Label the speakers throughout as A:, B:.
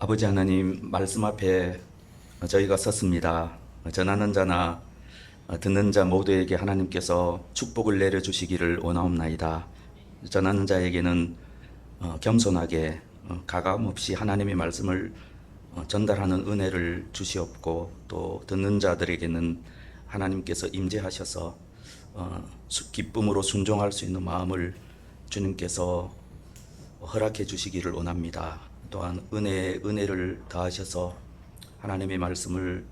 A: 아버지 하나님 말씀 앞에 저희가 섰습니다. 전하는 자나 듣는 자 모두에게 하나님께서 축복을 내려주시기를 원하옵나이다. 전하는 자에게는 겸손하게 가감 없이 하나님의 말씀을 전달하는 은혜를 주시옵고, 또 듣는 자들에게는 하나님께서 임재하셔서 기쁨으로 순종할 수 있는 마음을 주님께서 허락해 주시기를 원합니다. 또한 은혜를 더하셔서 하나님의 말씀을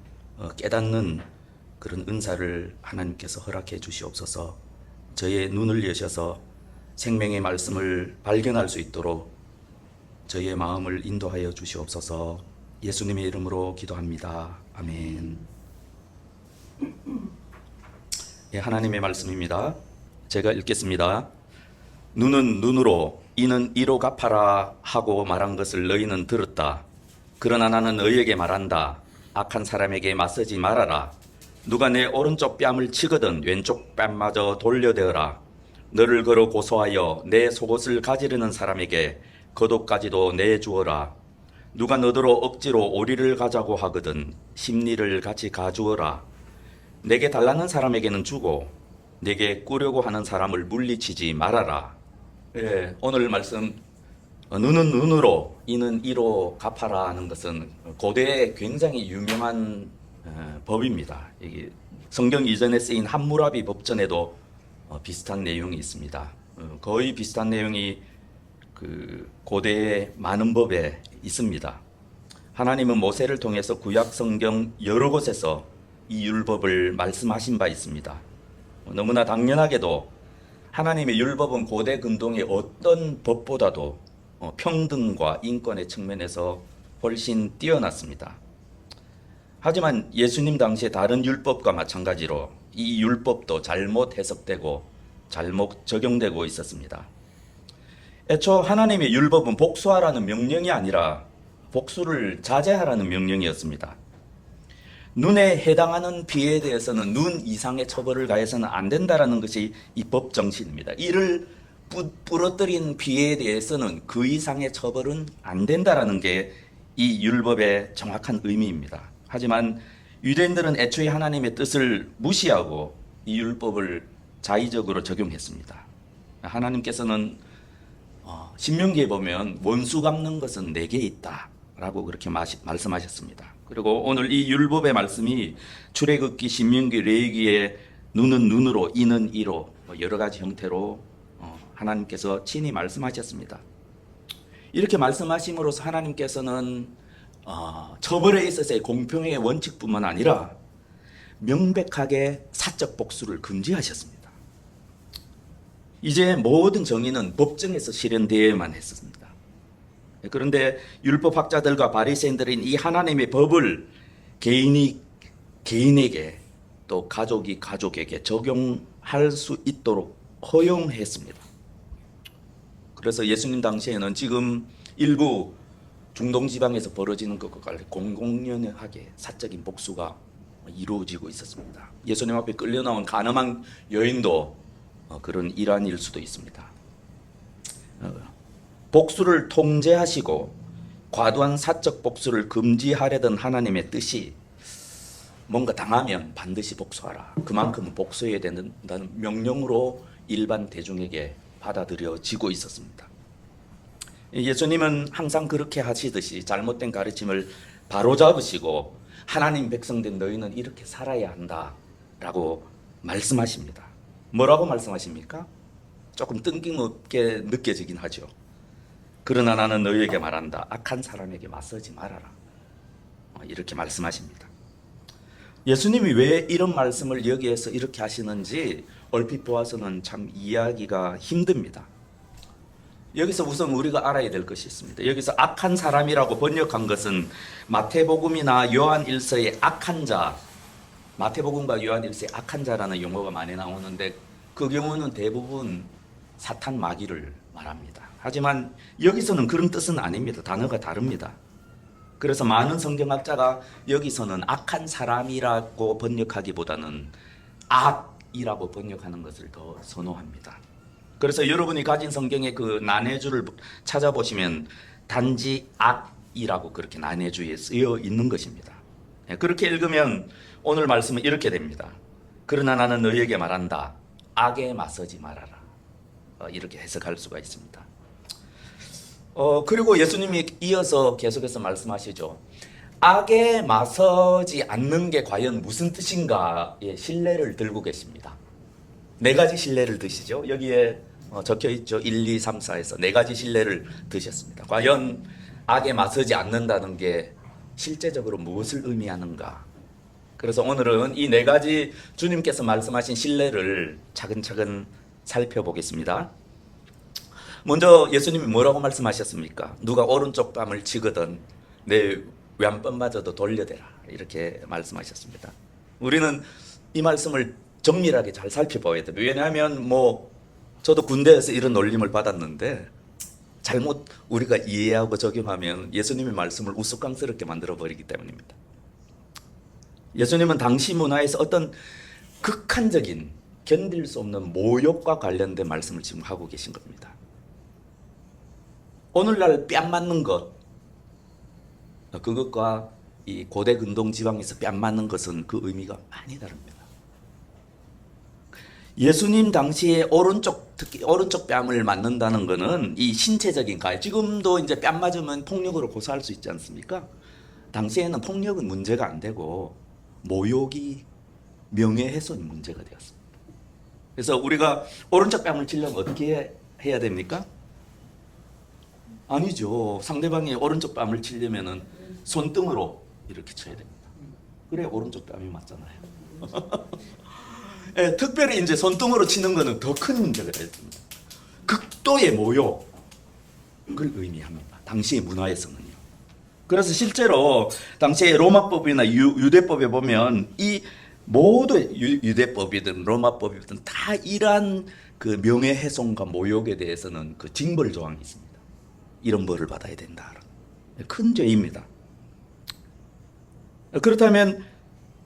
A: 깨닫는 그런 은사를 하나님께서 허락해 주시옵소서. 저의 눈을 여셔서 생명의 말씀을 발견할 수 있도록 저의 마음을 인도하여 주시옵소서. 예수님의 이름으로 기도합니다. 아멘. 예, 하나님의 말씀입니다. 제가 읽겠습니다. 눈은 눈으로 이는 이로 갚아라 하고 말한 것을 너희는 들었다. 그러나 나는 너희에게 말한다. 악한 사람에게 맞서지 말아라. 누가 내 오른쪽 뺨을 치거든 왼쪽 뺨마저 돌려대어라. 너를 걸어 고소하여 내 속옷을 가지려는 사람에게 겉옷까지도 내주어라. 누가 너더러 억지로 오리를 가자고 하거든 심리를 같이 가주어라. 내게 달라는 사람에게는 주고 내게 꾸려고 하는 사람을 물리치지 말아라. 예, 오늘 말씀 눈은 눈으로 이는 이로 갚아라 하는 것은 고대에 굉장히 유명한 법입니다. 이게 성경 이전에 쓰인 함무라비 법전에도 비슷한 내용이 있습니다. 거의 비슷한 내용이 그 고대의 많은 법에 있습니다. 하나님은 모세를 통해서 구약 성경 여러 곳에서 이 율법을 말씀하신 바 있습니다. 너무나 당연하게도 하나님의 율법은 고대 근동의 어떤 법보다도 평등과 인권의 측면에서 훨씬 뛰어났습니다. 하지만 예수님 당시의 다른 율법과 마찬가지로 이 율법도 잘못 해석되고 잘못 적용되고 있었습니다. 애초 하나님의 율법은 복수하라는 명령이 아니라 복수를 자제하라는 명령이었습니다. 눈에 해당하는 피해에 대해서는 눈 이상의 처벌을 가해서는 안 된다는 것이 이 법 정신입니다. 이를 부러뜨린 피해에 대해서는 그 이상의 처벌은 안 된다는 게 이 율법의 정확한 의미입니다. 하지만 유대인들은 애초에 하나님의 뜻을 무시하고 이 율법을 자의적으로 적용했습니다. 하나님께서는 신명기에 보면 원수 갚는 것은 내게 있다 라고 그렇게 말씀하셨습니다. 그리고 오늘 이 율법의 말씀이 출애굽기, 신명기, 레위기에 눈은 눈으로 이는 이로 여러 가지 형태로 하나님께서 친히 말씀하셨습니다. 이렇게 말씀하심으로써 하나님께서는 처벌에 있어서의 공평의 원칙뿐만 아니라 명백하게 사적 복수를 금지하셨습니다. 이제 모든 정의는 법정에서 실현되어야만 했습니다. 그런데 율법학자들과 바리새인들은 이 하나님의 법을 개인이 개인에게 또 가족이 가족에게 적용할 수 있도록 허용했습니다. 그래서 예수님 당시에는 지금 일부 중동 지방에서 벌어지는 것과 같이 공공연하게 사적인 복수가 이루어지고 있었습니다. 예수님 앞에 끌려 나온 가늠한 여인도 그런 일환일 수도 있습니다. 복수를 통제하시고 과도한 사적 복수를 금지하려던 하나님의 뜻이 뭔가 당하면 반드시 복수하라. 그만큼 복수해야 된다는 명령으로 일반 대중에게 받아들여지고 있었습니다. 예수님은 항상 그렇게 하시듯이 잘못된 가르침을 바로잡으시고 하나님 백성된 너희는 이렇게 살아야 한다라고 말씀하십니다. 뭐라고 말씀하십니까? 조금 뜬금없게 느껴지긴 하죠. 그러나 나는 너희에게 말한다. 악한 사람에게 맞서지 말아라. 이렇게 말씀하십니다. 예수님이 왜 이런 말씀을 여기에서 이렇게 하시는지 얼핏 보아서는 참 이해하기가 힘듭니다. 여기서 우선 우리가 알아야 될 것이 있습니다. 여기서 악한 사람이라고 번역한 것은 마태복음이나 요한일서의 악한 자, 마태복음과 요한일서의 악한 자라는 용어가 많이 나오는데 그 경우는 대부분 사탄 마귀를 말합니다. 하지만 여기서는 그런 뜻은 아닙니다. 단어가 다릅니다. 그래서 많은 성경학자가 여기서는 악한 사람이라고 번역하기보다는 악이라고 번역하는 것을 더 선호합니다. 그래서 여러분이 가진 성경의 그 난해주를 찾아보시면 단지 악 이라고 그렇게 난해주의에 쓰여 있는 것입니다. 그렇게 읽으면 오늘 말씀은 이렇게 됩니다. 그러나 나는 너희에게 말한다. 악에 맞서지 말아라. 이렇게 해석할 수가 있습니다. 그리고 예수님이 이어서 계속해서 말씀하시죠. 악에 맞서지 않는 게 과연 무슨 뜻인가의 신뢰를 들고 계십니다. 네 가지 신뢰를 드시죠. 여기에 적혀 있죠. 1, 2, 3, 4에서 네 가지 신뢰를 드셨습니다. 과연 악에 맞서지 않는다는 게 실제적으로 무엇을 의미하는가? 그래서 오늘은 이 네 가지 주님께서 말씀하신 신뢰를 차근차근 살펴보겠습니다. 먼저 예수님이 뭐라고 말씀하셨습니까? 누가 오른쪽 뺨을 치거든 내 왼뺨마저도 돌려대라. 이렇게 말씀하셨습니다. 우리는 이 말씀을 정밀하게 잘 살펴봐야 돼요. 왜냐하면 저도 군대에서 이런 놀림을 받았는데 잘못 우리가 이해하고 적용하면 예수님의 말씀을 우스꽝스럽게 만들어버리기 때문입니다. 예수님은 당시 문화에서 어떤 극한적인 견딜 수 없는 모욕과 관련된 말씀을 지금 하고 계신 겁니다. 오늘날 뺨 맞는 것, 그것과 이 고대 근동 지방에서 뺨 맞는 것은 그 의미가 많이 다릅니다. 예수님 당시에 특히 오른쪽 뺨을 맞는다는 것은 이 신체적인 가해. 지금도 이제 뺨 맞으면 폭력으로 고소할 수 있지 않습니까? 당시에는 폭력은 문제가 안 되고 모욕이 명예훼손이 문제가 되었습니다. 그래서 우리가 오른쪽 뺨을 치려면 어떻게 해야 됩니까? 아니죠. 상대방이 오른쪽 뺨을 치려면은 손등으로 이렇게 쳐야 됩니다. 그래 오른쪽 뺨이 맞잖아요. 예, 특별히 이제 손등으로 치는 것은 더 큰 문제가 됐습니다. 극도의 모욕을 의미합니다. 당시의 문화에서는요. 그래서 실제로 당시의 로마법이나 유대법에 보면 이 모두 유대법이든 로마법이든 다 이러한 그 명예훼손과 모욕에 대해서는 그 징벌 조항이 있습니다. 이런 벌을 받아야 된다. 큰 죄입니다. 그렇다면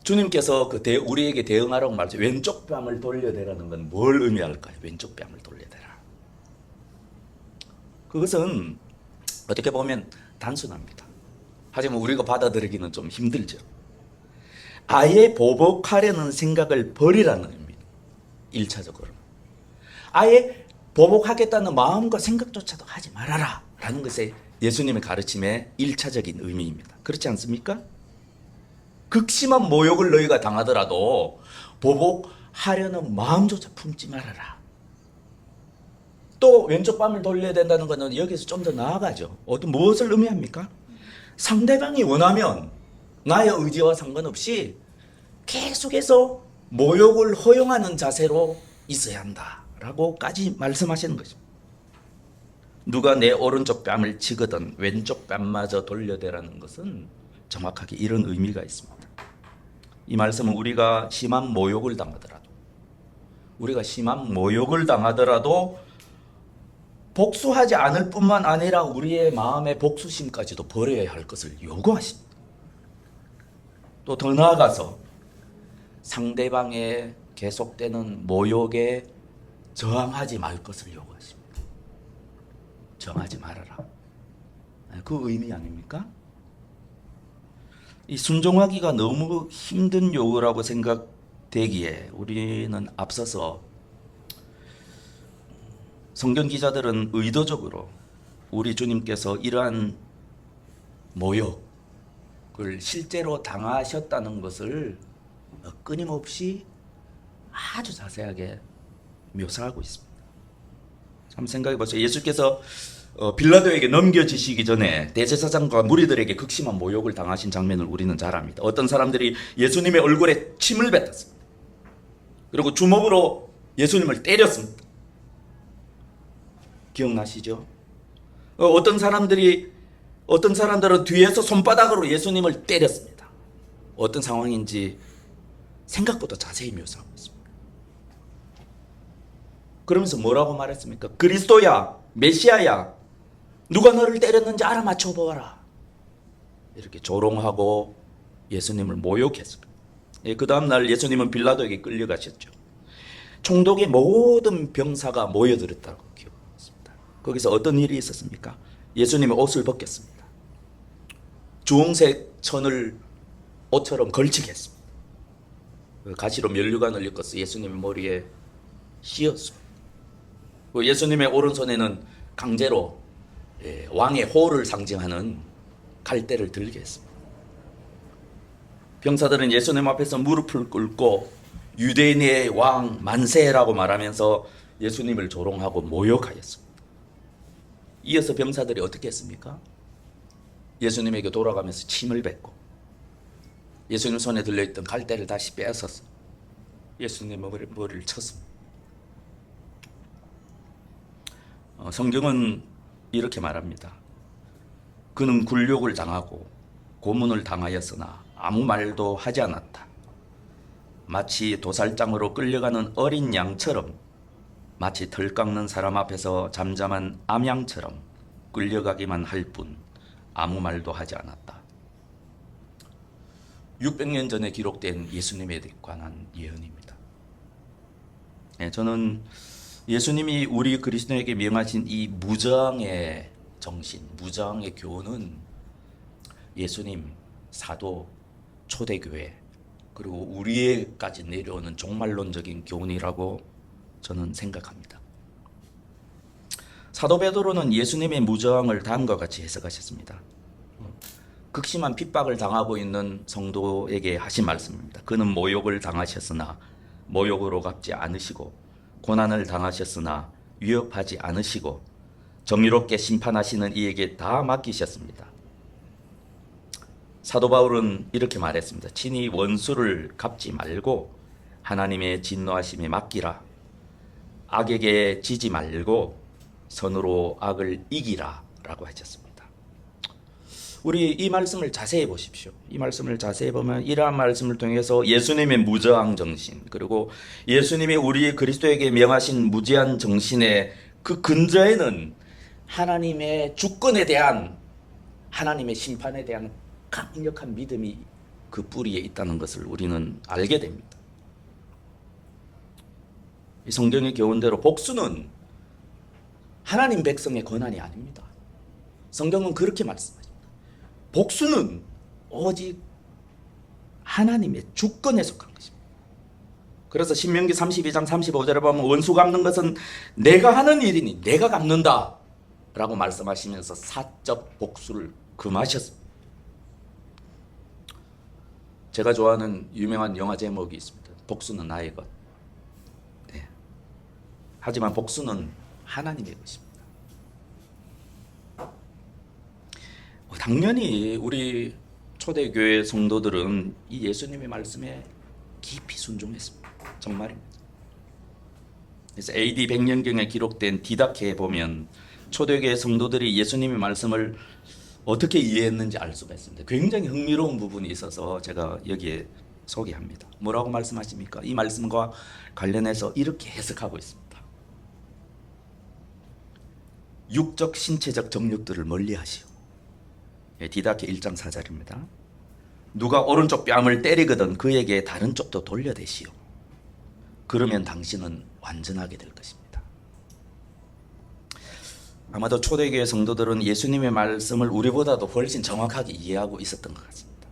A: 주님께서 우리에게 대응하라고 말하죠. 왼쪽 뺨을 돌려대라는 건 뭘 의미할까요? 왼쪽 뺨을 돌려대라. 그것은 어떻게 보면 단순합니다. 하지만 우리가 받아들이기는 좀 힘들죠. 아예 보복하려는 생각을 버리라는 의미. 1차적으로. 아예 보복하겠다는 마음과 생각조차도 하지 말아라. 라는 것이 예수님의 가르침의 1차적인 의미입니다. 그렇지 않습니까? 극심한 모욕을 너희가 당하더라도 보복하려는 마음조차 품지 말아라. 또 왼쪽 뺨을 돌려야 된다는 것은 여기서 좀 더 나아가죠. 무엇을 의미합니까? 상대방이 원하면 나의 의지와 상관없이 계속해서 모욕을 허용하는 자세로 있어야 한다라고까지 말씀하시는 것입니다. 누가 내 오른쪽 뺨을 치거든 왼쪽 뺨마저 돌려대라는 것은 정확하게 이런 의미가 있습니다. 이 말씀은 우리가 심한 모욕을 당하더라도 복수하지 않을 뿐만 아니라 우리의 마음의 복수심까지도 버려야 할 것을 요구하십니다. 또 더 나아가서 상대방의 계속되는 모욕에 저항하지 말 것을 요구하십니다. 저항하지 말아라. 그 의미 아닙니까? 이 순종하기가 너무 힘든 요구라고 생각되기에 우리는 앞서서 성경 기자들은 의도적으로 우리 주님께서 이러한 모욕을 실제로 당하셨다는 것을 끊임없이 아주 자세하게 묘사하고 있습니다. 참 생각해 보세요. 예수께서 빌라도에게 넘겨지시기 전에 대제사장과 무리들에게 극심한 모욕을 당하신 장면을 우리는 잘 압니다. 어떤 사람들이 예수님의 얼굴에 침을 뱉었습니다. 그리고 주먹으로 예수님을 때렸습니다. 기억나시죠? 어떤 사람들은 뒤에서 손바닥으로 예수님을 때렸습니다. 어떤 상황인지 생각보다 자세히 묘사하고 있습니다. 그러면서 뭐라고 말했습니까? 그리스도야, 메시아야, 누가 너를 때렸는지 알아맞혀 보아라. 이렇게 조롱하고 예수님을 모욕했습니다. 그 다음날 예수님은 빌라도에게 끌려가셨죠. 총독의 모든 병사가 모여들었다고 기억합니다. 거기서 어떤 일이 있었습니까? 예수님의 옷을 벗겼습니다. 주홍색 천을 옷처럼 걸치게 했습니다. 가시로 면류관을 엮어서 예수님의 머리에 씌었습니다. 예수님의 오른손에는 강제로 왕의 호를 상징하는 갈대를 들게 했습니다. 병사들은 예수님 앞에서 무릎을 꿇고 유대인의 왕 만세라고 말하면서 예수님을 조롱하고 모욕하였습니다. 이어서 병사들이 어떻게 했습니까? 예수님에게 돌아가면서 침을 뱉고 예수님 손에 들려있던 갈대를 다시 빼앗아서 예수님의 머리를 쳤습니다. 성경은 이렇게 말합니다. 그는 굴욕을 당하고 고문을 당하였으나 아무 말도 하지 않았다. 마치 도살장으로 끌려가는 어린 양처럼, 마치 털 깎는 사람 앞에서 잠잠한 암양처럼 끌려가기만 할 뿐 아무 말도 하지 않았다. 600년 전에 기록된 예수님에 관한 예언입니다. 저는 예수님이 우리 그리스도에게 명하신 이 무저항의 정신, 무저항의 교훈은 예수님, 사도, 초대교회, 그리고 우리에까지 내려오는 종말론적인 교훈이라고 저는 생각합니다. 사도 베드로는 예수님의 무저항을 다음과 같이 해석하셨습니다. 극심한 핍박을 당하고 있는 성도에게 하신 말씀입니다. 그는 모욕을 당하셨으나 모욕으로 갚지 않으시고 고난을 당하셨으나 위협하지 않으시고 정의롭게 심판하시는 이에게 다 맡기셨습니다. 사도 바울은 이렇게 말했습니다. 친히 원수를 갚지 말고 하나님의 진노하심에 맡기라. 악에게 지지 말고 선으로 악을 이기라 라고 하셨습니다. 우리 이 말씀을 자세히 보십시오. 이 말씀을 자세히 보면 이러한 말씀을 통해서 예수님의 무저항 정신, 그리고 예수님이 우리 그리스도에게 명하신 무제한 정신의 그 근저에는 하나님의 주권에 대한, 하나님의 심판에 대한 강력한 믿음이 그 뿌리에 있다는 것을 우리는 알게 됩니다. 이 성경의 교훈대로 복수는 하나님 백성의 권한이 아닙니다. 성경은 그렇게 말씀합니다. 복수는 오직 하나님의 주권에 속한 것입니다. 그래서 신명기 32장 35절에 보면 원수 갚는 것은 내가 하는 일이니 내가 갚는다 라고 말씀하시면서 사적 복수를 금하셨습니다. 제가 좋아하는 유명한 영화 제목이 있습니다. 복수는 나의 것. 네. 하지만 복수는 하나님의 것입니다. 당연히 우리 초대교회 성도들은 이 예수님의 말씀에 깊이 순종했습니다. 정말입니다. 그래서 AD 100년경에 기록된 디다케에 보면 초대교회 성도들이 예수님의 말씀을 어떻게 이해했는지 알 수가 있습니다. 굉장히 흥미로운 부분이 있어서 제가 여기에 소개합니다. 뭐라고 말씀하십니까? 이 말씀과 관련해서 이렇게 해석하고 있습니다. 육적 신체적 정욕들을 멀리하시오. 디다케 1장 4절입니다. 누가 오른쪽 뺨을 때리거든 그에게 다른 쪽도 돌려대시오. 그러면 당신은 완전하게 될 것입니다. 아마도 초대교회 성도들은 예수님의 말씀을 우리보다도 훨씬 정확하게 이해하고 있었던 것 같습니다.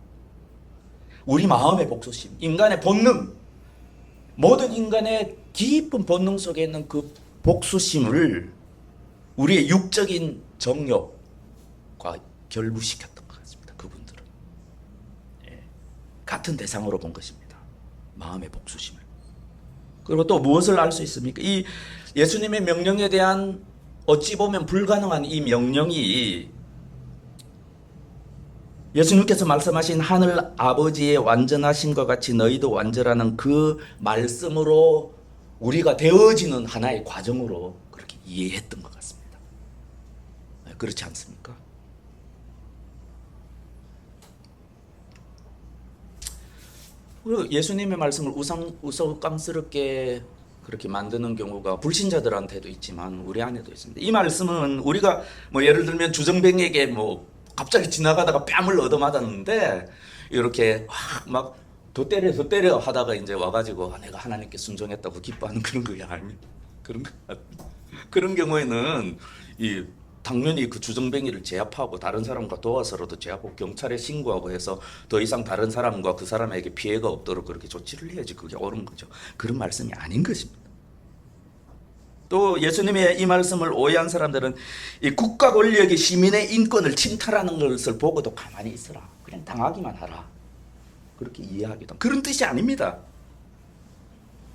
A: 우리 마음의 복수심, 인간의 본능, 모든 인간의 깊은 본능 속에 있는 그 복수심을 우리의 육적인 정욕과 결부시켰던 것 같습니다. 그분들은 같은 대상으로 본 것입니다. 마음의 복수심을. 그리고 또 무엇을 알 수 있습니까? 이 예수님의 명령에 대한 어찌 보면 불가능한 이 명령이 예수님께서 말씀하신 하늘 아버지의 완전하심과 같이 너희도 완전하는 그 말씀으로 우리가 되어지는 하나의 과정으로 그렇게 이해했던 것 같습니다. 그렇지 않습니까? 예수님의 말씀을 우스꽝스럽게 그렇게 만드는 경우가 불신자들한테도 있지만 우리 안에도 있습니다. 이 말씀은 우리가 뭐 예를 들면 주정뱅에게 뭐 갑자기 지나가다가 뺨을 얻어맞았는데 이렇게 막 더 때려 하다가 이제 와가지고 내가 하나님께 순종했다고 기뻐하는 그런 거 아닙니다. 그런 경우에는 이 당연히 그 주정뱅이를 제압하고 다른 사람과 도와서라도 제압하고 경찰에 신고하고 해서 더 이상 다른 사람과 그 사람에게 피해가 없도록 그렇게 조치를 해야지 그게 옳은 거죠. 그런 말씀이 아닌 것입니다. 또 예수님의 이 말씀을 오해한 사람들은 이 국가 권력이 시민의 인권을 침탈하는 것을 보고도 가만히 있어라. 그냥 당하기만 하라. 그렇게 이해하기도 그런 뜻이 아닙니다.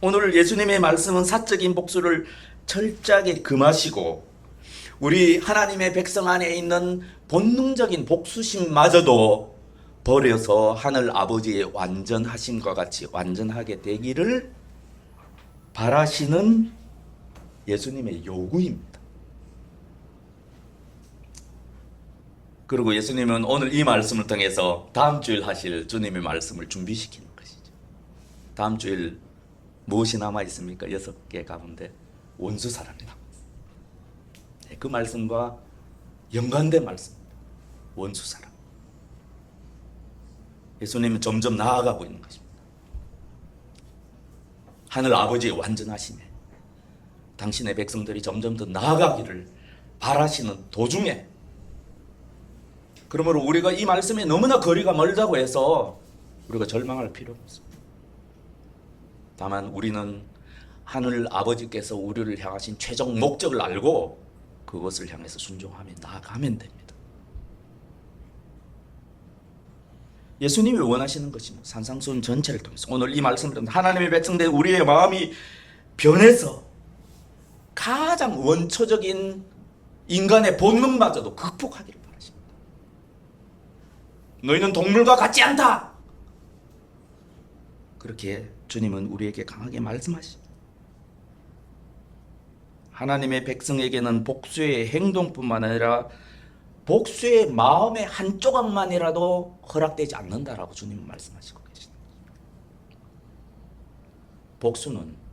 A: 오늘 예수님의 말씀은 사적인 복수를 철저하게 금하시고 우리 하나님의 백성 안에 있는 본능적인 복수심마저도 버려서 하늘 아버지의 완전하심과 같이 완전하게 되기를 바라시는 예수님의 요구입니다. 그리고 예수님은 오늘 이 말씀을 통해서 다음 주일 하실 주님의 말씀을 준비시키는 것이죠. 다음 주일 무엇이 남아 있습니까? 6개 가운데 원수사랑이 남아 있습니다. 그 말씀과 연관된 말씀입니다. 원수사랑. 예수님은 점점 나아가고 있는 것입니다. 하늘 아버지의 완전하심에 당신의 백성들이 점점 더 나아가기를 바라시는 도중에, 그러므로 우리가 이 말씀에 너무나 거리가 멀다고 해서 우리가 절망할 필요는 없습니다. 다만 우리는 하늘 아버지께서 우리를 향하신 최종 목적을 알고 그것을 향해서 순종하며 나아가면 됩니다. 예수님이 원하시는 것이 산상수훈 전체를 통해서 오늘 이 말씀을 통해서 하나님의 백성들 우리의 마음이 변해서 가장 원초적인 인간의 본능마저도 극복하기를 바라십니다. 너희는 동물과 같지 않다. 그렇게 주님은 우리에게 강하게 말씀하십니다. 하나님의 백성에게는 복수의 행동뿐만 아니라 복수의 마음의 한 조각만이라도 허락되지 않는다라고 주님은 말씀하시고 계십니다. 복수는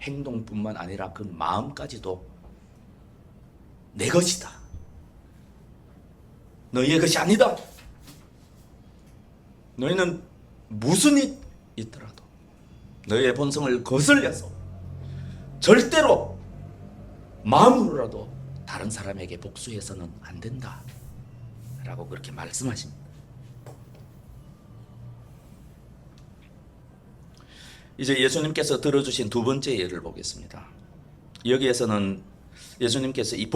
A: 행동뿐만 아니라 그 마음까지도 내 것이다. 너희의 것이 아니다. 너희는 무슨 일 있더라도 너희의 본성을 거슬려서 절대로 마음으로라도 다른 사람에게 복수해서는 안 된다 라고 그렇게 말씀하십니다. 이제 예수님께서 들어주신 두 번째 예를 보겠습니다. 여기에서는 예수님께서 이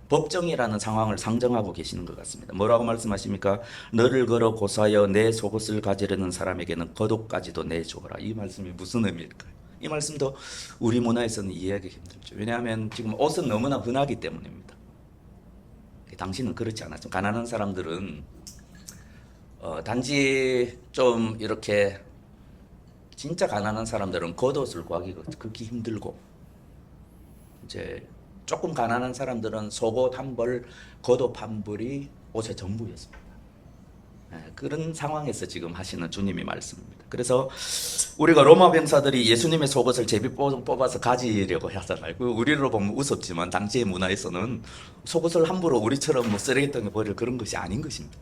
A: 법정이라는 상황을 상정하고 계시는 것 같습니다. 뭐라고 말씀하십니까? 너를 걸어 고사하여 내 속옷을 가지려는 사람에게는 겉옷까지도 내주어라. 이 말씀이 무슨 의미일까요? 이 말씀도 우리 문화에서는 이해하기 힘들죠. 왜냐하면 지금 옷은 너무나 흔하기 때문입니다. 당시는 그렇지 않았죠. 가난한 사람들은 단지 좀 이렇게 진짜 가난한 사람들은 겉옷을 구하기가 극히 힘들고, 이제 조금 가난한 사람들은 속옷 한 벌, 겉옷 한 벌이 옷의 전부였습니다. 그런 상황에서 지금 하시는 주님의 말씀입니다. 그래서 우리가 로마 병사들이 예수님의 속옷을 제비 뽑아서 가지려고 하잖아요. 우리로 보면 우습지만 당시의 문화에서는 속옷을 함부로 우리처럼 뭐 쓰레기통에 버릴 그런 것이 아닌 것입니다.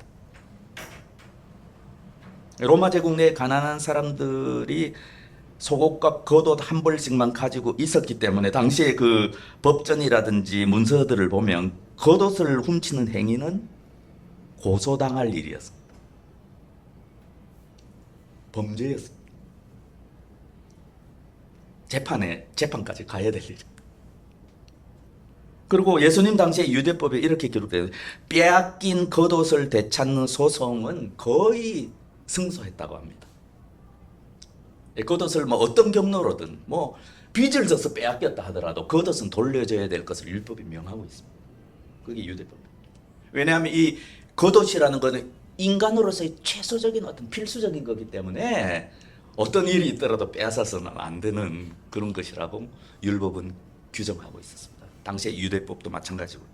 A: 로마 제국 내 가난한 사람들이 속옷과 겉옷 한 벌씩만 가지고 있었기 때문에 당시에 그 법전이라든지 문서들을 보면 겉옷을 훔치는 행위는 고소당할 일이었습니다. 범죄였습니다. 재판까지 가야 될 일입니다. 그리고 예수님 당시에 유대법에 이렇게 기록되어 있어요. 빼앗긴 겉옷을 되찾는 소송은 거의 승소했다고 합니다. 겉옷을 뭐 어떤 경로로든 뭐 빚을 져서 빼앗겼다 하더라도 겉옷은 돌려줘야 될 것을 율법이 명하고 있습니다. 그게 유대법입니다. 왜냐하면 이 겉옷이라는 것은 인간으로서의 최소적인 어떤 필수적인 거기 때문에 어떤 일이 있더라도 빼앗아서는 안 되는 그런 것이라고 율법은 규정하고 있었습니다. 당시의 유대법도 마찬가지고.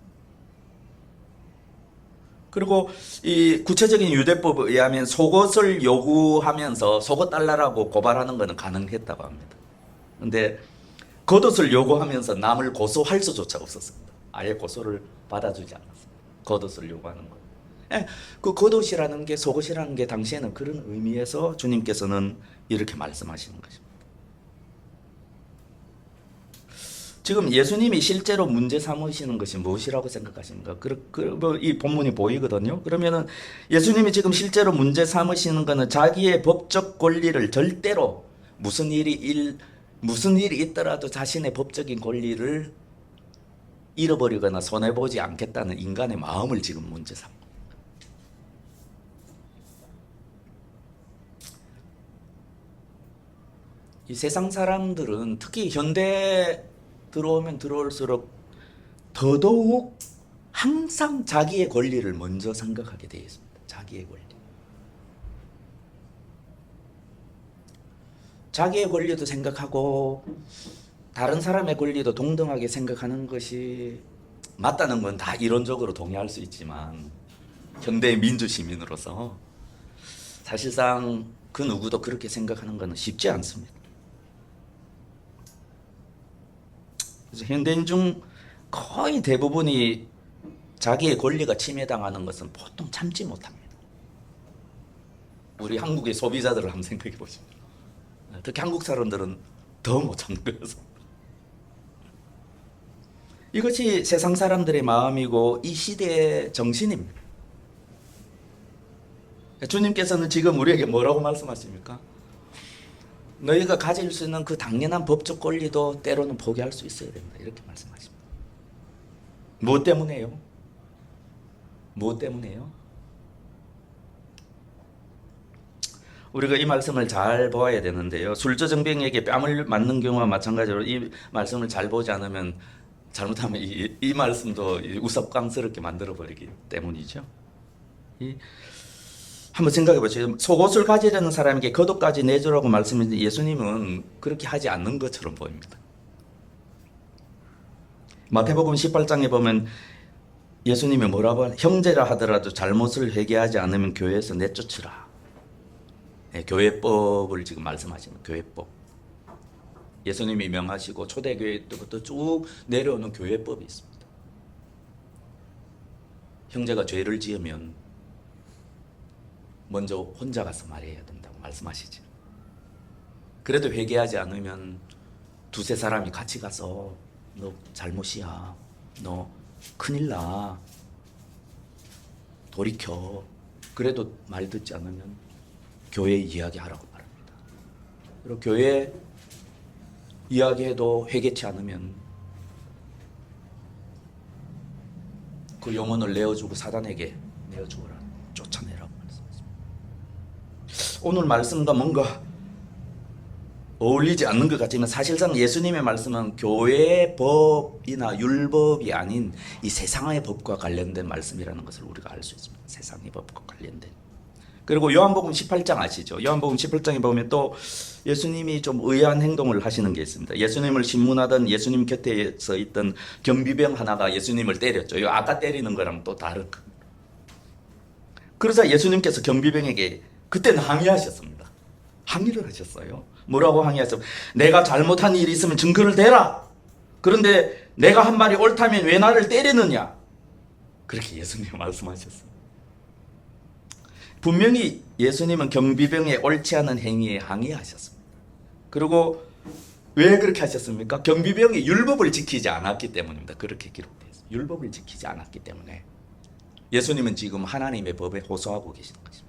A: 그리고 이 구체적인 유대법에 의하면 속옷을 요구하면서 속옷 달라라고 고발하는 것은 가능했다고 합니다. 그런데 겉옷을 요구하면서 남을 고소할 수조차 없었습니다. 아예 고소를 받아주지 않았습니다. 겉옷을 요구하는 것. 그 겉옷이라는 게, 속옷이라는 게 당시에는 그런 의미에서 주님께서는 이렇게 말씀하시는 것입니다. 지금 예수님이 실제로 문제 삼으시는 것이 무엇이라고 생각하십니까? 이 본문이 보이거든요. 그러면은 예수님이 지금 실제로 문제 삼으시는 것은 자기의 법적 권리를 절대로 무슨 일이 있더라도 자신의 법적인 권리를 잃어버리거나 손해보지 않겠다는 인간의 마음을 지금 문제 삼고. 이 세상 사람들은 특히 현대 들어오면 들어올수록 더더욱 항상 자기의 권리를 먼저 생각하게 되어 있습니다. 자기의 권리. 자기의 권리도 생각하고 다른 사람의 권리도 동등하게 생각하는 것이 맞다는 건 다 이론적으로 동의할 수 있지만 현대 민주시민으로서 사실상 그 누구도 그렇게 생각하는 것은 쉽지 않습니다. 그래서 현대인 중 거의 대부분이 자기의 권리가 침해당하는 것은 보통 참지 못합니다. 우리 한국의 소비자들을 한번 생각해 보시죠. 특히 한국 사람들은 더 못 참는 거예요. 이것이 세상 사람들의 마음이고 이 시대의 정신입니다. 주님께서는 지금 우리에게 뭐라고 말씀하십니까? 너희가 가질 수 있는 그 당연한 법적 권리도 때로는 포기할 수 있어야 됩니다. 이렇게 말씀하십니다. 무엇 때문에요? 무엇 때문에요? 우리가 이 말씀을 잘 보아야 되는데요. 술저정병에게 뺨을 맞는 경우와 마찬가지로 이 말씀을 잘 보지 않으면 잘못하면 이 말씀도 우스꽝스럽게 만들어버리기 때문이죠. 한번 생각해 보세요. 속옷을 가지려는 사람에게 겉옷까지 내주라고 말씀했는데 예수님은 그렇게 하지 않는 것처럼 보입니다. 마태복음 18장에 보면 예수님이 뭐라고 형제라 하더라도 잘못을 회개하지 않으면 교회에서 내쫓으라. 네, 교회법을 지금 말씀하시는 교회법. 예수님이 명하시고 초대교회 때부터 쭉 내려오는 교회법이 있습니다. 형제가 죄를 지으면 먼저 혼자 가서 말해야 된다고 말씀하시죠. 그래도 회개하지 않으면 두세 사람이 같이 가서 너 잘못이야. 너 큰일 나. 돌이켜. 그래도 말 듣지 않으면 교회 이야기하라고 말합니다. 그리고 교회 이야기해도 회개치 않으면 그 영혼을 내어주고 사단에게 내어주거라. 쫓아내라고 말씀하십니다. 오늘 말씀과 뭔가 어울리지 않는 것 같지만 사실상 예수님의 말씀은 교회의 법이나 율법이 아닌 이 세상의 법과 관련된 말씀이라는 것을 우리가 알 수 있습니다. 세상의 법과 관련된. 그리고 요한복음 18장 아시죠? 요한복음 18장에 보면 또 예수님이 좀 의아한 행동을 하시는 게 있습니다. 예수님을 신문하던 예수님 곁에 서 있던 경비병 하나가 예수님을 때렸죠. 아까 때리는 거랑 또 다른 거. 그러자 예수님께서 경비병에게 그때는 항의하셨습니다. 항의를 하셨어요. 뭐라고 항의하셨어요? 내가 잘못한 일이 있으면 증거를 대라. 그런데 내가 한 말이 옳다면 왜 나를 때리느냐? 그렇게 예수님이 말씀하셨어요. 분명히 예수님은 경비병의 옳지 않은 행위에 항의하셨습니다. 그리고 왜 그렇게 하셨습니까? 경비병이 율법을 지키지 않았기 때문입니다. 그렇게 기록되어 있습니다. 율법을 지키지 않았기 때문에 예수님은 지금 하나님의 법에 호소하고 계시는 것입니다.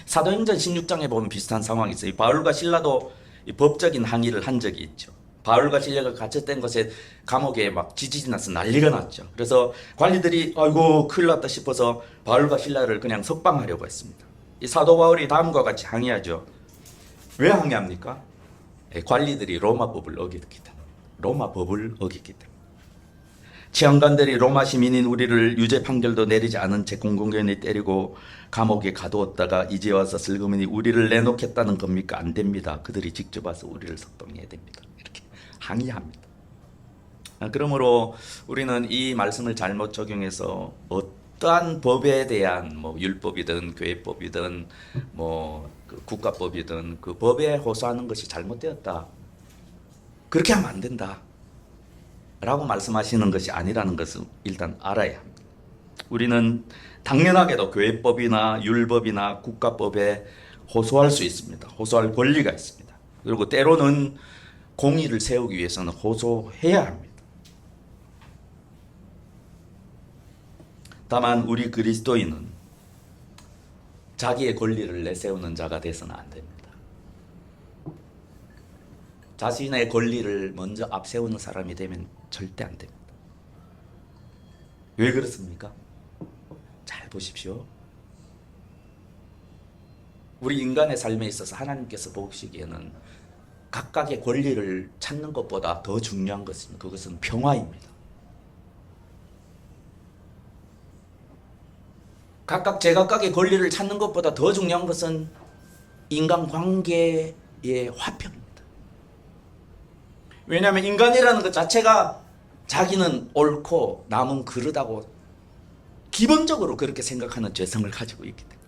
A: 사도행전 16장에 보면 비슷한 상황이 있어요. 바울과 실라도 법적인 항의를 한 적이 있죠. 바울과 실라가 갇혔던 곳에 감옥에 막 지진이 나서 난리가 났죠. 그래서 관리들이 아이고 큰일 났다 싶어서 바울과 실라를 그냥 석방하려고 했습니다. 이 사도 바울이 다음과 같이 항의하죠. 왜 항의합니까? 관리들이 로마법을 어겼기 때문에. 로마법을 어겼기 때문에. 치안관들이 로마 시민인 우리를 유죄 판결도 내리지 않은 채 공공연히 때리고 감옥에 가두었다가 이제 와서 슬그머니 우리를 내놓겠다는 겁니까? 안 됩니다. 그들이 직접 와서 우리를 석방해야 됩니다. 이렇게 항의합니다. 그러므로 우리는 이 말씀을 잘못 적용해서 어떠한 법에 대한 율법이든 교회법이든 그 국가법이든 그 법에 호소하는 것이 잘못되었다. 그렇게 하면 안 된다. 라고 말씀하시는 것이 아니라는 것을 일단 알아야 합니다. 우리는 당연하게도 교회법이나 율법이나 국가법에 호소할 수 있습니다. 호소할 권리가 있습니다. 그리고 때로는 공의를 세우기 위해서는 호소해야 합니다. 다만 우리 그리스도인은 자기의 권리를 내세우는 자가 돼서는 안 됩니다. 자신의 권리를 먼저 앞세우는 사람이 되면 절대 안 됩니다. 왜 그렇습니까? 잘 보십시오. 우리 인간의 삶에 있어서 하나님께서 보시기에는 각각의 권리를 찾는 것보다 더 중요한 것은 그것은 평화입니다. 각각 제각각의 권리를 찾는 것보다 더 중요한 것은 인간관계의 화평입니다. 왜냐하면 인간이라는 것 자체가 자기는 옳고 남은 그르다고 기본적으로 그렇게 생각하는 죄성을 가지고 있기 때문에.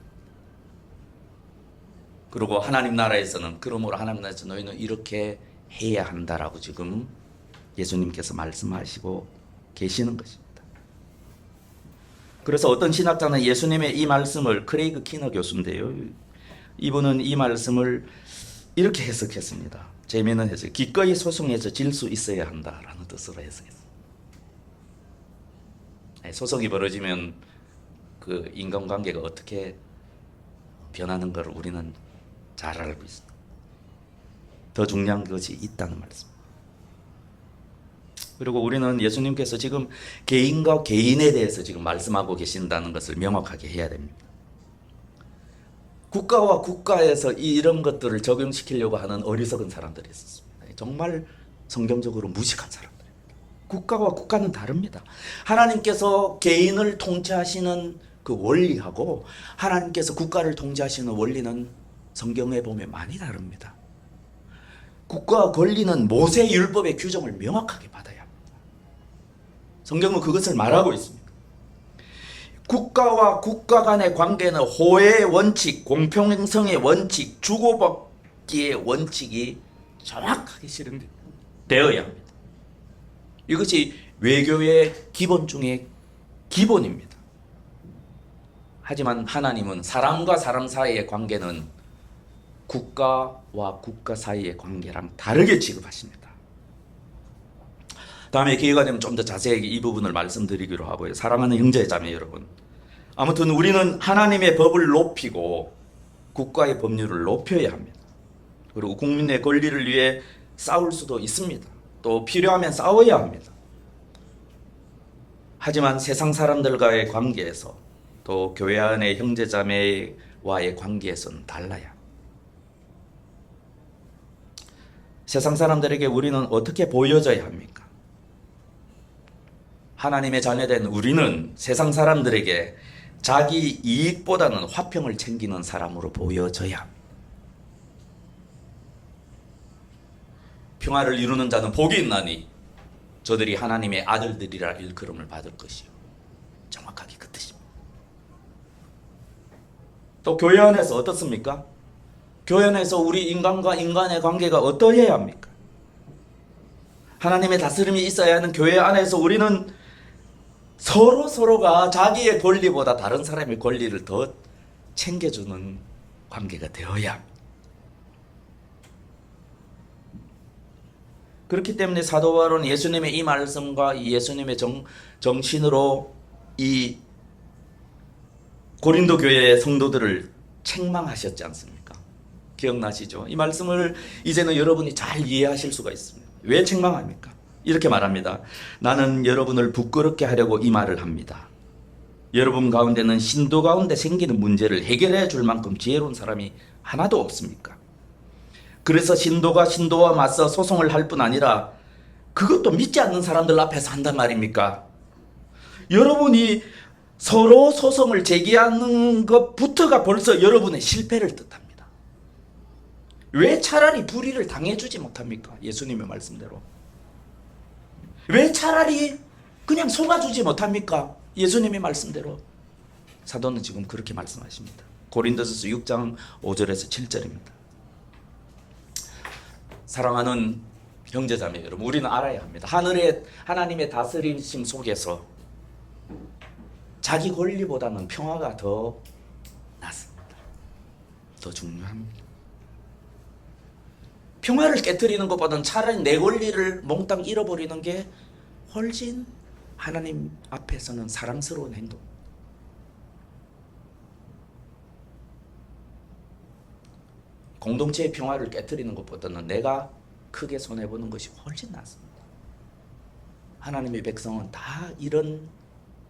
A: 그리고 하나님 나라에서는 그러므로 하나님 나라에서 너희는 이렇게 해야 한다라고 지금 예수님께서 말씀하시고 계시는 것입니다. 그래서 어떤 신학자는 예수님의 이 말씀을, 크레이그 키너 교수인데요, 이분은 이 말씀을 이렇게 해석했습니다. 재미있는 해석. 기꺼이 소송해서 질 수 있어야 한다라는 뜻으로 해석했습니다. 소송이 벌어지면 그 인간관계가 어떻게 변하는 것을 우리는 잘 알고 있습니다. 더 중요한 것이 있다는 말씀. 그리고 우리는 예수님께서 지금 개인과 개인에 대해서 지금 말씀하고 계신다는 것을 명확하게 해야 됩니다. 국가와 국가에서 이런 것들을 적용시키려고 하는 어리석은 사람들이 있었습니다. 정말 성경적으로 무식한 사람들입니다. 국가와 국가는 다릅니다. 하나님께서 개인을 통치하시는 그 원리하고 하나님께서 국가를 통치하시는 원리는 성경에 보면 많이 다릅니다. 국가와 권리는 모세율법의 규정을 명확하게 받아야 합니다. 성경은 그것을 말하고 있습니다. 국가와 국가 간의 관계는 호혜의 원칙, 공평성의 원칙, 주고받기의 원칙이 정확하게 실현되어야 합니다. 이것이 외교의 기본 중에 기본입니다. 하지만 하나님은 사람과 사람 사이의 관계는 국가와 국가 사이의 관계랑 다르게 취급하십니다. 다음에 기회가 되면 좀 더 자세하게 이 부분을 말씀드리기로 하고요. 사랑하는 형제 자매 여러분, 아무튼 우리는 하나님의 법을 높이고 국가의 법률을 높여야 합니다. 그리고 국민의 권리를 위해 싸울 수도 있습니다. 또 필요하면 싸워야 합니다. 하지만 세상 사람들과의 관계에서 또 교회 안의 형제 자매와의 관계에서는 달라야. 세상 사람들에게 우리는 어떻게 보여져야 합니까? 하나님의 자녀된 우리는 세상 사람들에게 자기 이익보다는 화평을 챙기는 사람으로 보여져야 합니다. 평화를 이루는 자는 복이 있나니 저들이 하나님의 아들들이라 일컬음을 받을 것이요. 정확하게 그 뜻입니다. 또 교회 안에서 어떻습니까? 교회 안에서 우리 인간과 인간의 관계가 어떠해야 합니까? 하나님의 다스림이 있어야 하는 교회 안에서 우리는 서로가 자기의 권리보다 다른 사람의 권리를 더 챙겨주는 관계가 되어야 합니다. 그렇기 때문에 사도 바울은 예수님의 이 말씀과 예수님의 정신으로 이 고린도 교회의 성도들을 책망하셨지 않습니까? 기억나시죠? 이 말씀을 이제는 여러분이 잘 이해하실 수가 있습니다. 왜 책망합니까? 이렇게 말합니다. 나는 여러분을 부끄럽게 하려고 이 말을 합니다. 여러분 가운데는 신도 가운데 생기는 문제를 해결해 줄 만큼 지혜로운 사람이 하나도 없습니까? 그래서 신도가 신도와 맞서 소송을 할 뿐 아니라 그것도 믿지 않는 사람들 앞에서 한단 말입니까? 여러분이 서로 소송을 제기하는 것부터가 벌써 여러분의 실패를 뜻합니다. 왜 차라리 불의를 당해주지 못합니까? 예수님의 말씀대로. 왜 차라리 그냥 속아주지 못합니까? 예수님의 말씀대로. 사도는 지금 그렇게 말씀하십니다. 고린도전서 6장 5절에서 7절입니다. 사랑하는 형제자매 여러분, 우리는 알아야 합니다. 하나님의 다스리심 속에서 자기 권리보다는 평화가 더 낫습니다. 더 중요합니다. 평화를 깨뜨리는 것보다는 차라리 내 권리를 몽땅 잃어버리는 게 훨씬 하나님 앞에서는 사랑스러운 행동. 공동체의 평화를 깨뜨리는 것보다는 내가 크게 손해보는 것이 훨씬 낫습니다. 하나님의 백성은 다 이런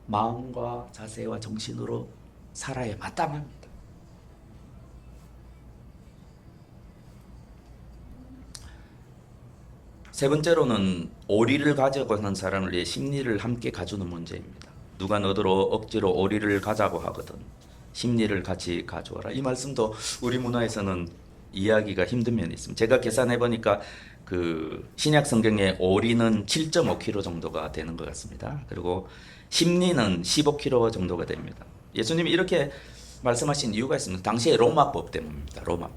A: 마음과 자세와 정신으로 살아야 마땅합니다. 세 번째로는 오리를 가져가는 사람의 심리를 함께 가주는 문제입니다. 누가 너더러 억지로 오리를 가자고 하거든 심리를 같이 가져와라. 이 말씀도 우리 문화에서는 이해하기가 힘든 면이 있습니다. 제가 계산해 보니까 그 신약 성경에 오리는 7.5kg 정도가 되는 것 같습니다. 그리고 심리는 15kg 정도가 됩니다. 예수님이 이렇게 말씀하신 이유가 있습니다. 당시에 로마법 때문입니다. 로마.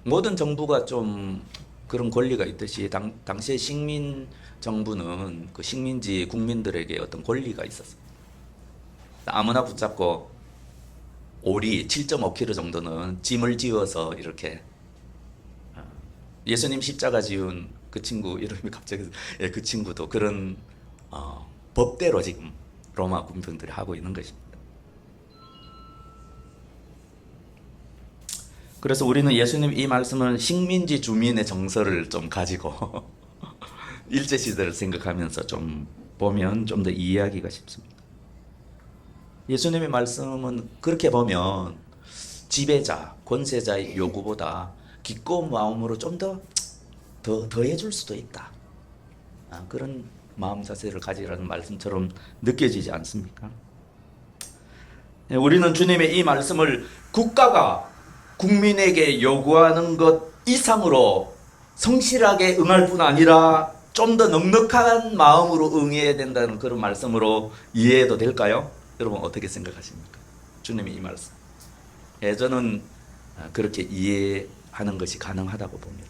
A: 모든 정부가 좀 그런 권리가 있듯이 당시에 식민 정부는 그 식민지 국민들에게 어떤 권리가 있었어요. 아무나 붙잡고 오리 7.5kg 정도는 짐을 지어서 이렇게 예수님 십자가 지은 그 친구 이름이 갑자기 그 친구도 그런 법대로 지금 로마 군병들이 하고 있는 것입니다. 그래서 우리는 예수님 이 말씀은 식민지 주민의 정서를 좀 가지고 일제시대를 생각하면서 좀 보면 좀 더 이해하기가 쉽습니다. 예수님의 말씀은 그렇게 보면 지배자, 권세자의 요구보다 기꺼운 마음으로 좀 더 해줄 수도 있다. 그런 마음 자세를 가지라는 말씀처럼 느껴지지 않습니까? 우리는 주님의 이 말씀을 국가가 국민에게 요구하는 것 이상으로 성실하게 응할 뿐 아니라 좀 더 넉넉한 마음으로 응해야 된다는 그런 말씀으로 이해해도 될까요? 여러분 어떻게 생각하십니까? 주님의 이 말씀. 저는 그렇게 이해하는 것이 가능하다고 봅니다.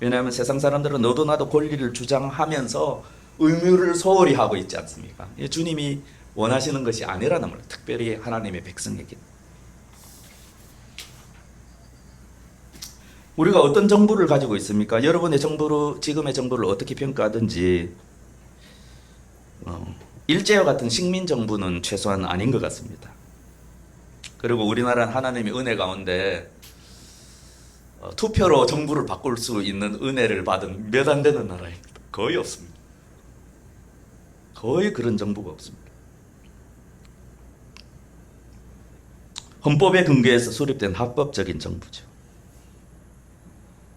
A: 왜냐하면 세상 사람들은 너도 나도 권리를 주장하면서 의무를 소홀히 하고 있지 않습니까? 주님이 원하시는 것이 아니라는 말, 특별히 하나님의 백성에게. 우리가 어떤 정부를 가지고 있습니까? 여러분의 정부로 지금의 정부를 어떻게 평가하든지 일제와 같은 식민 정부는 최소한 아닌 것 같습니다. 그리고 우리나라는 하나님의 은혜 가운데 투표로 정부를 바꿀 수 있는 은혜를 받은 몇 안 되는 나라입니다. 거의 없습니다. 거의 그런 정부가 없습니다. 헌법에 근거해서 수립된 합법적인 정부죠.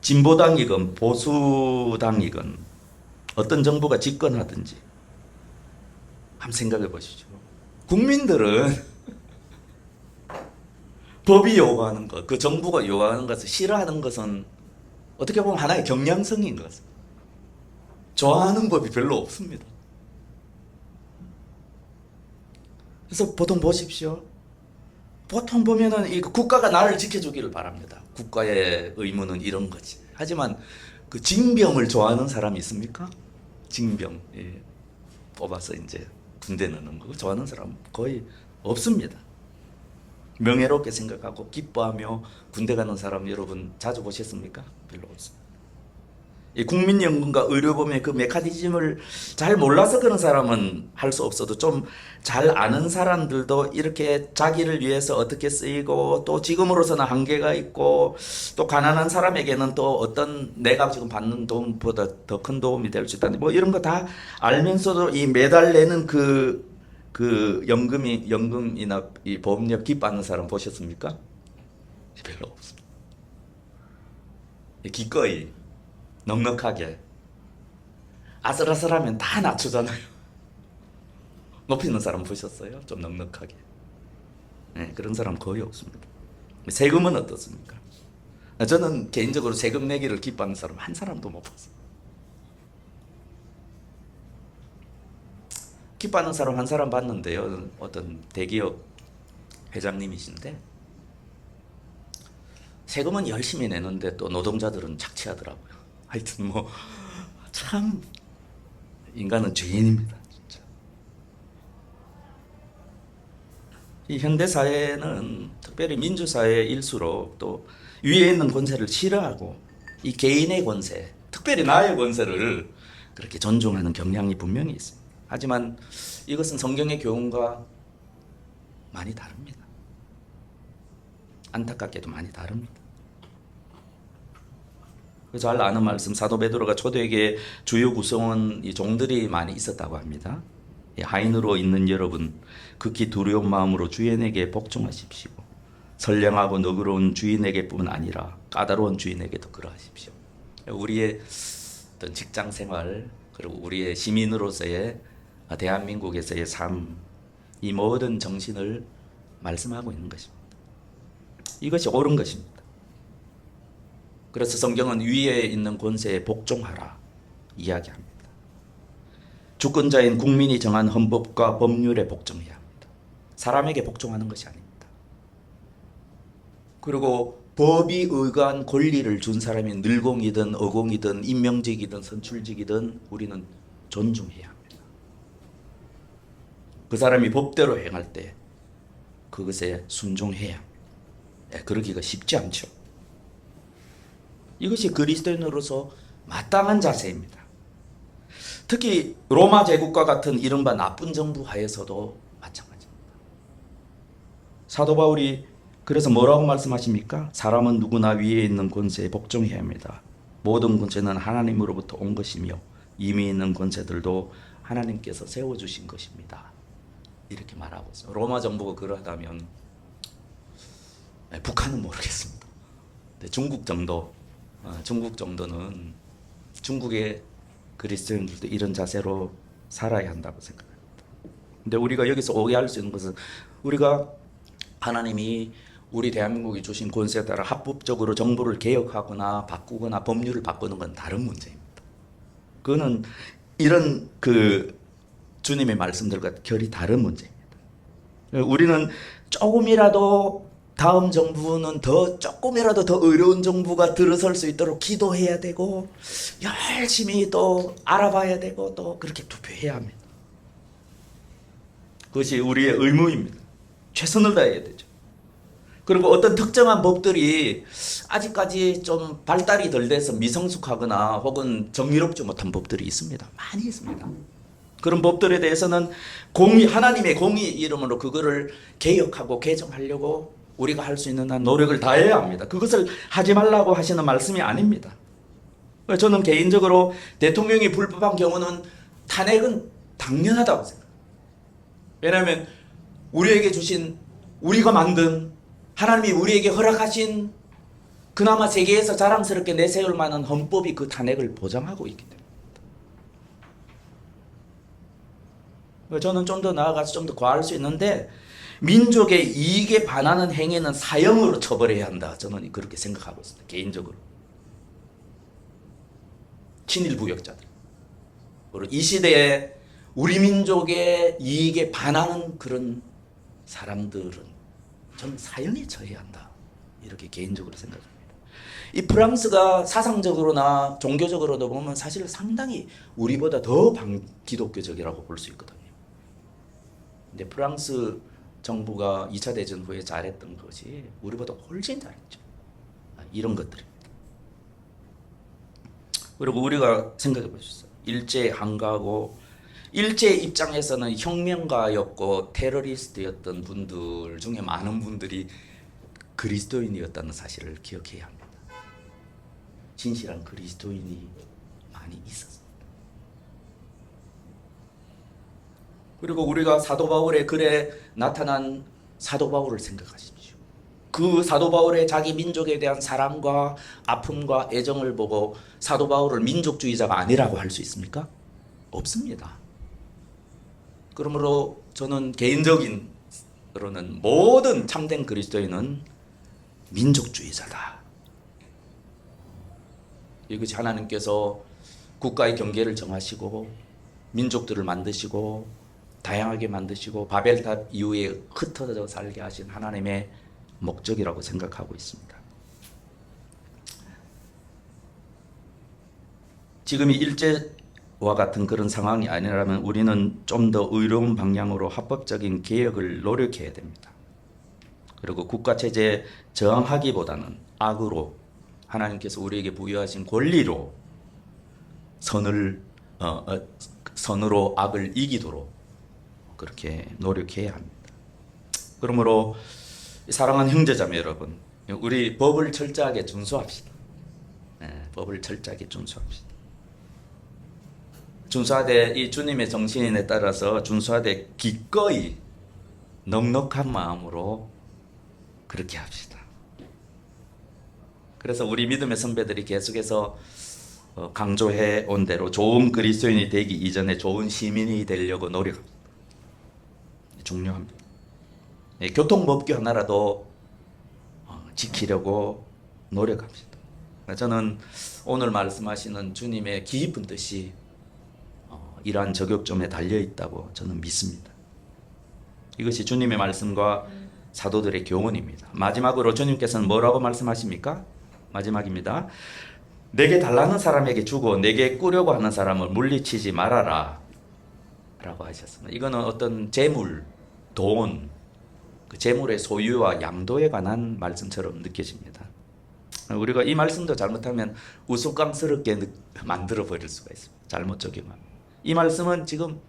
A: 진보당이건 보수당이건 어떤 정부가 집권하든지 한번 생각해 보시죠. 국민들은 법이 요구하는 것, 그 정부가 요구하는 것을 싫어하는 것은 어떻게 보면 하나의 경향성인 것 같습니다. 좋아하는 법이 별로 없습니다. 그래서 보통 보십시오. 보통 보면은 이 국가가 나를 지켜주기를 바랍니다. 국가의 의무는 이런 거지. 하지만 그 징병을 좋아하는 사람이 있습니까? 징병 뽑아서 이제 군대 넣는 거 좋아하는 사람 거의 없습니다. 명예롭게 생각하고 기뻐하며 군대 가는 사람 여러분 자주 보셨습니까? 별로 없습니다. 이 국민연금과 의료보험의 그 메커니즘을 잘 몰라서 그런 사람은 할 수 없어도 좀 잘 아는 사람들도 이렇게 자기를 위해서 어떻게 쓰이고 또 지금으로서는 한계가 있고 또 가난한 사람에게는 또 어떤 내가 지금 받는 도움보다 더 큰 도움이 될 수 있다는 뭐 이런 거 다 알면서도 이 매달 내는 그 연금이나 이 보험료 기뻐하는 사람 보셨습니까? 별로 없습니다. 기꺼이 넉넉하게 아슬아슬하면 다 낮추잖아요. 높이는 사람 보셨어요? 좀 넉넉하게. 네, 그런 사람 거의 없습니다. 세금은 어떻습니까? 저는 개인적으로 세금 내기를 기뻐하는 사람 한 사람도 못 봤어요. 기뻐하는 사람 한 사람 봤는데요. 어떤 대기업 회장님이신데 세금은 열심히 내는데 또 노동자들은 착취하더라고요. 하여튼 뭐 참 인간은 죄인입니다. 진짜. 이 현대 사회는 특별히 민주사회일수록 또 위에 있는 권세를 싫어하고 이 개인의 권세, 특별히 나의 권세를 그렇게 존중하는 경향이 분명히 있습니다. 하지만 이것은 성경의 교훈과 많이 다릅니다. 안타깝게도 많이 다릅니다. 잘 아는 말씀, 사도 베드로가 초대교회 주요 구성원 이 종들이 많이 있었다고 합니다. 하인으로 있는 여러분, 극히 두려운 마음으로 주인에게 복종하십시오. 선량하고 너그러운 주인에게뿐 아니라 까다로운 주인에게도 그러하십시오. 우리의 어떤 직장 생활, 그리고 우리의 시민으로서의 대한민국에서의 삶, 이 모든 정신을 말씀하고 있는 것입니다. 이것이 옳은 것입니다. 그래서 성경은 위에 있는 권세에 복종하라 이야기합니다. 주권자인 국민이 정한 헌법과 법률에 복종해야 합니다. 사람에게 복종하는 것이 아닙니다. 그리고 법이 의거한 권리를 준 사람이 늘공이든 어공이든 임명직이든 선출직이든 우리는 존중해야 합니다. 그 사람이 법대로 행할 때 그것에 순종해야 합니다. 그러기가 쉽지 않죠. 이것이 그리스도인으로서 마땅한 자세입니다. 특히 로마 제국과 같은 이른바 나쁜 정부 하에서도 마찬가지입니다. 사도 바울이 그래서 뭐라고 말씀하십니까? 사람은 누구나 위에 있는 권세에 복종해야 합니다. 모든 권세는 하나님으로부터 온 것이며 이미 있는 권세들도 하나님께서 세워주신 것입니다. 이렇게 말하고 있어요. 로마 정부가 그러하다면 북한은 모르겠습니다. 중국 정도는 중국의 그리스도인들도 이런 자세로 살아야 한다고 생각합니다. 근데 우리가 여기서 오해할 수 있는 것은 우리가 하나님이 우리 대한민국이 주신 권세에 따라 합법적으로 정부를 개혁하거나 바꾸거나 법률을 바꾸는 건 다른 문제입니다. 그거는 이런 주님의 말씀들과 결이 다른 문제입니다. 우리는 조금이라도 다음 정부는 조금이라도 더 어려운 정부가 들어설 수 있도록 기도해야 되고 열심히 또 알아봐야 되고 또 그렇게 투표해야 합니다. 그것이 우리의 의무입니다. 최선을 다해야 되죠. 그리고 어떤 특정한 법들이 아직까지 좀 발달이 덜 돼서 미성숙하거나 혹은 정의롭지 못한 법들이 있습니다. 많이 있습니다. 그런 법들에 대해서는 하나님의 공의 이름으로 그거를 개혁하고 개정하려고 우리가 할 수 있는 한 노력을 다해야 합니다. 그것을 하지 말라고 하시는 말씀이 아닙니다. 저는 개인적으로 대통령이 불법한 경우는 탄핵은 당연하다고 생각합니다. 왜냐하면 우리에게 주신, 우리가 만든, 하나님이 우리에게 허락하신 그나마 세계에서 자랑스럽게 내세울 만한 헌법이 그 탄핵을 보장하고 있기 때문입니다. 저는 좀 더 나아가서 좀 더 과할 수 있는데 민족의 이익에 반하는 행위는 사형으로 처벌해야 한다. 저는 그렇게 생각하고 있습니다. 개인적으로. 친일부역자들. 그리고 이 시대에 우리 민족의 이익에 반하는 그런 사람들은 저는 사형에 처해야 한다. 이렇게 개인적으로 생각합니다. 이 프랑스가 사상적으로나 종교적으로도 보면 사실 상당히 우리보다 더 반기독교적이라고 볼 수 있거든요. 근데 프랑스 정부가 2차 대전 후에 잘했던 것이 우리보다 훨씬 잘했죠. 이런 것들입니다. 그리고 우리가 생각해 보셨어요. 일제 한가하고 일제 입장에서는 혁명가였고 테러리스트였던 분들 중에 많은 분들이 그리스도인이었다는 사실을 기억해야 합니다. 진실한 그리스도인이 많이 있었습니다. 그리고 우리가 사도 바울의 글에 나타난 사도 바울을 생각하십시오. 그 사도 바울의 자기 민족에 대한 사랑과 아픔과 애정을 보고 사도 바울을 민족주의자가 아니라고 할 수 있습니까? 없습니다. 그러므로 저는 개인적으로는 모든 참된 그리스도인은 민족주의자다. 이것이 하나님께서 국가의 경계를 정하시고 민족들을 만드시고 다양하게 만드시고 바벨탑 이후에 흩어져 살게 하신 하나님의 목적이라고 생각하고 있습니다. 지금이 일제와 같은 그런 상황이 아니라면 우리는 좀 더 의로운 방향으로 합법적인 개혁을 노력해야 됩니다. 그리고 국가 체제에 저항하기보다는 악으로 하나님께서 우리에게 부여하신 권리로 선으로 악을 이기도록 그렇게 노력해야 합니다. 그러므로 사랑하는 형제자매 여러분, 우리 법을 철저하게 준수합시다. 법을 철저하게 준수합시다. 준수하되 이 주님의 정신에 따라서 준수하되 기꺼이 넉넉한 마음으로 그렇게 합시다. 그래서 우리 믿음의 선배들이 계속해서 강조해 온 대로 좋은 그리스도인이 되기 이전에 좋은 시민이 되려고 노력합니다. 중요합니다. 교통법규 하나라도 지키려고 노력합시다. 저는 오늘 말씀하시는 주님의 깊은 뜻이 이러한 저격점에 달려있다고 저는 믿습니다. 이것이 주님의 말씀과 사도들의 교훈입니다. 마지막으로 주님께서는 뭐라고 말씀하십니까? 마지막입니다. 내게 달라는 사람에게 주고 내게 꾸려고 하는 사람을 물리치지 말아라 라고 하셨습니다. 이거는 어떤 재물, 돈, 그 재물의 소유와 양도에 관한 말씀처럼 느껴집니다. 우리가 이 말씀도 잘못하면 우스꽝스럽게 만들어 버릴 수가 있습니다. 잘못 적용하면. 이 말씀은 지금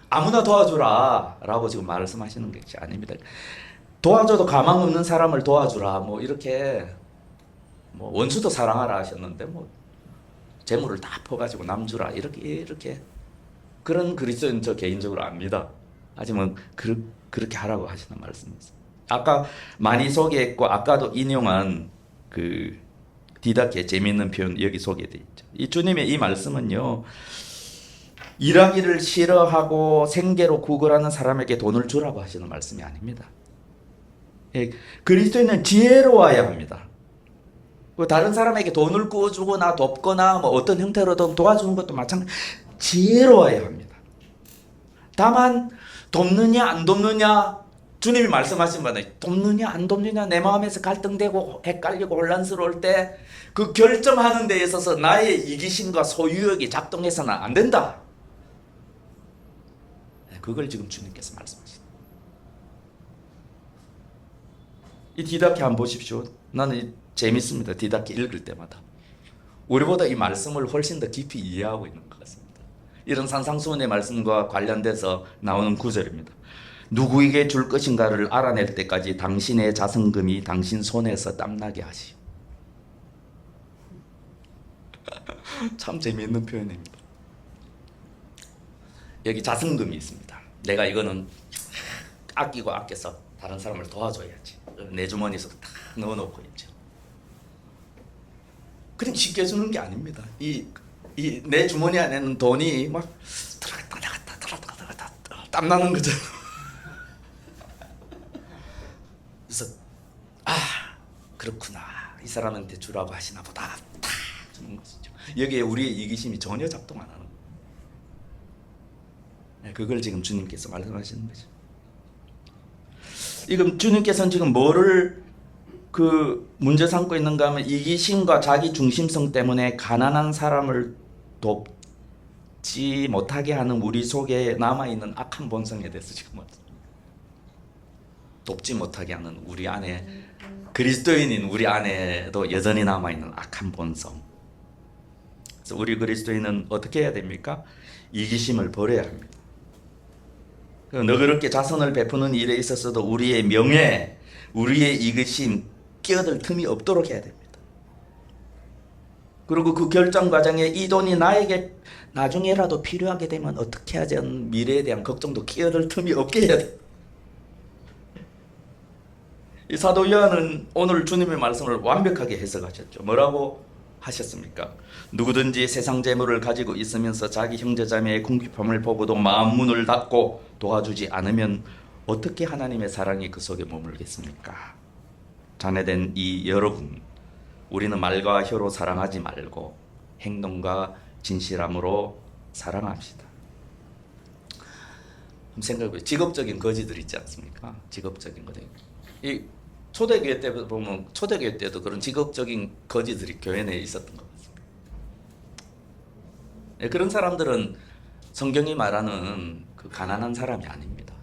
A: 아무나 도와주라 라고 지금 말씀하시는 것이 아닙니다. 도와줘도 가망 없는 사람을 도와주라 뭐 이렇게 원수도 사랑하라 하셨는데 재물을 다 퍼가지고 남 주라 이렇게 그런 그리스도인 저 개인적으로 압니다. 하지만 그렇게 하라고 하시는 말씀입니다. 아까 많이 소개했고 아까도 인용한 그 디다케의 재미있는 표현 여기 소개되어 있죠. 이 주님의 이 말씀은요, 일하기를 싫어하고 생계로 구걸하는 사람에게 돈을 주라고 하시는 말씀이 아닙니다. 그리스도인은 지혜로워야 합니다. 다른 사람에게 돈을 꾸어주거나 돕거나 어떤 형태로든 도와주는 것도 마찬가지 지혜로워야 합니다. 다만 돕느냐 안 돕느냐 주님이 말씀하신 바는 돕느냐 안 돕느냐 내 마음에서 갈등되고 헷갈리고 혼란스러울 때 그 결정하는 데 있어서 나의 이기심과 소유욕이 작동해서는 안 된다. 그걸 지금 주님께서 말씀하십니다. 이 디다케 한번 보십시오. 나는 재밌습니다. 디다케 읽을 때마다. 우리보다 이 말씀을 훨씬 더 깊이 이해하고 있는 것 같습니다. 이런 산상수훈의 말씀과 관련돼서 나오는 구절입니다. 누구에게 줄 것인가를 알아낼 때까지 당신의 자선금이 당신 손에서 땀나게 하시오. 참 재미있는 표현입니다. 여기 자선금이 있습니다. 내가 이거는 아끼고 아껴서 다른 사람을 도와줘야지. 내 주머니에서 다 넣어놓고 있죠. 그냥 쉽게 주는 게 아닙니다. 이 내 주머니 안에는 돈이 막 들어갔다 땀나는 거죠. 그래서 그렇구나. 이 사람한테 주라고 하시나 보다. 다 주는 것이죠. 여기에 우리의 이기심이 전혀 작동 안 하는 거예요. 그걸 지금 주님께서 말씀하시는 거죠. 지금 주님께서는 지금 뭐를 문제 삼고 있는가 하면 이기심과 자기 중심성 때문에 가난한 사람을 돕지 못하게 하는 우리 속에 남아있는 악한 본성에 대해서 지금 돕지 못하게 하는 우리 안에 그리스도인인 우리 안에도 여전히 남아있는 악한 본성. 그래서 우리 그리스도인은 어떻게 해야 됩니까? 이기심을 버려야 합니다. 너그럽게 자선을 베푸는 일에 있어서도 우리의 명예, 우리의 이기심 끼어들 틈이 없도록 해야 됩니다. 그리고 그 결정 과정에 이 돈이 나에게 나중에라도 필요하게 되면 어떻게 하지 않은 미래에 대한 걱정도 끼어들 틈이 없게 해야 됩니다. 이 사도 요한은 오늘 주님의 말씀을 완벽하게 해석하셨죠. 뭐라고 하셨습니까? 누구든지 세상 재물을 가지고 있으면서 자기 형제자매의 궁핍함을 보고도 마음 문을 닫고 도와주지 않으면 어떻게 하나님의 사랑이 그 속에 머물겠습니까? 자네된 이 여러분, 우리는 말과 혀로 사랑하지 말고 행동과 진실함으로 사랑합시다. 생각해보세요. 직업적인 거지들 있지 않습니까? 직업적인 거지. 이 초대교회 때 보면 초대교회 때도 그런 직업적인 거지들이 교회 내에 있었던 것 같습니다. 그런 사람들은 성경이 말하는 그 가난한 사람이 아닙니다.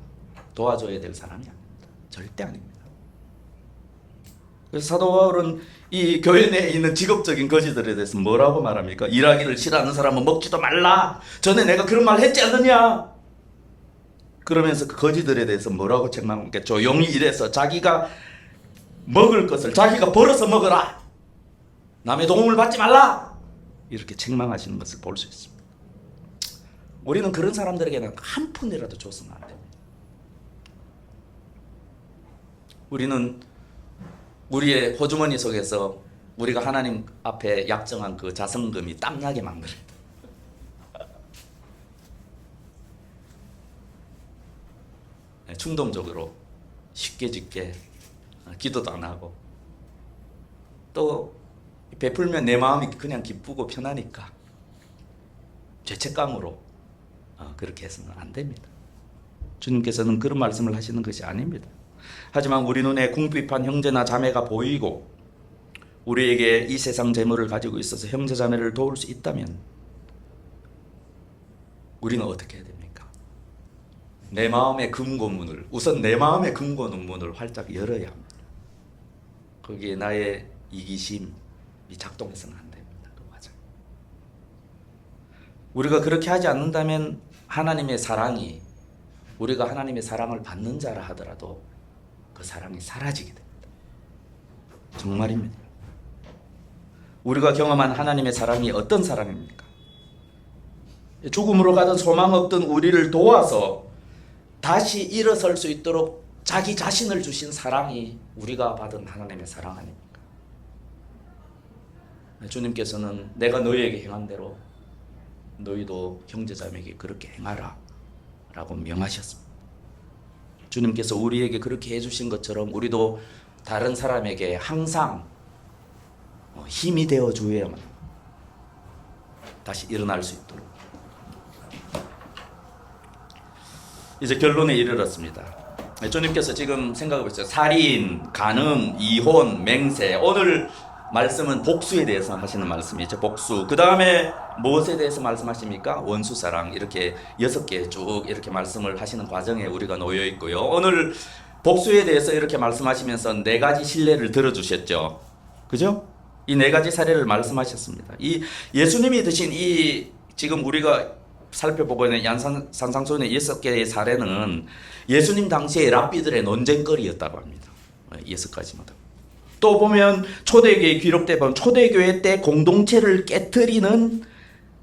A: 도와줘야 될 사람이 아닙니다. 절대 아닙니다. 그래서 사도 바울은 이 교회 내에 있는 직업적인 거지들에 대해서 뭐라고 말합니까? 일하기를 싫어하는 사람은 먹지도 말라. 전에 내가 그런 말 했지 않느냐? 그러면서 그 거지들에 대해서 뭐라고 책망합니까? 조용히 일해서 자기가 먹을 것을 자기가 벌어서 먹어라. 남의 도움을 받지 말라. 이렇게 책망하시는 것을 볼 수 있습니다. 우리는 그런 사람들에게는 한 푼이라도 줬으면 안 됩니다. 우리는 우리의 호주머니 속에서 우리가 하나님 앞에 약정한 그 자성금이 땀나게 만듭니다. 충동적으로 쉽게 짓게 기도도 안 하고 또 베풀면 내 마음이 그냥 기쁘고 편하니까 죄책감으로 그렇게 해서는 안 됩니다. 주님께서는 그런 말씀을 하시는 것이 아닙니다. 하지만 우리 눈에 궁핍한 형제나 자매가 보이고 우리에게 이 세상 재물을 가지고 있어서 형제 자매를 도울 수 있다면 우리는 어떻게 해야 됩니까? 내 마음의 금고문을 우선 내 마음의 금고문을 활짝 열어야 합니다. 거기에 나의 이기심이 작동해서는 안 됩니다. 그 과정. 우리가 그렇게 하지 않는다면 하나님의 사랑이 우리가 하나님의 사랑을 받는 자라 하더라도 그 사랑이 사라지게 됩니다. 정말입니다. 우리가 경험한 하나님의 사랑이 어떤 사랑입니까? 죽음으로 가던 소망 없던 우리를 도와서 다시 일어설 수 있도록 자기 자신을 주신 사랑이 우리가 받은 하나님의 사랑 아닙니까? 주님께서는 내가 너희에게 행한 대로 너희도 형제자매에게 그렇게 행하라 라고 명하셨습니다. 주님께서 우리에게 그렇게 해주신 것처럼 우리도 다른 사람에게 항상 힘이 되어 주어야만 다시 일어날 수 있도록. 이제 결론에 이르렀습니다. 주님께서 지금 생각해 보세요. 살인, 간음, 이혼, 맹세. 오늘 말씀은 복수에 대해서 하시는 말씀이죠. 복수. 그 다음에 무엇에 대해서 말씀하십니까? 원수사랑. 이렇게 6개 쭉 이렇게 말씀을 하시는 과정에 우리가 놓여 있고요. 오늘 복수에 대해서 이렇게 말씀하시면서 4가지 신뢰를 들어주셨죠. 그죠? 이 4가지 사례를 말씀하셨습니다. 이 예수님이 드신 이 지금 우리가 살펴보고 있는 산상수훈의 6개의 사례는 예수님 당시의 랍비들의 논쟁거리였다고 합니다. 6가지마다. 또 보면 초대교회 기록돼 보면 초대교회 때 공동체를 깨트리는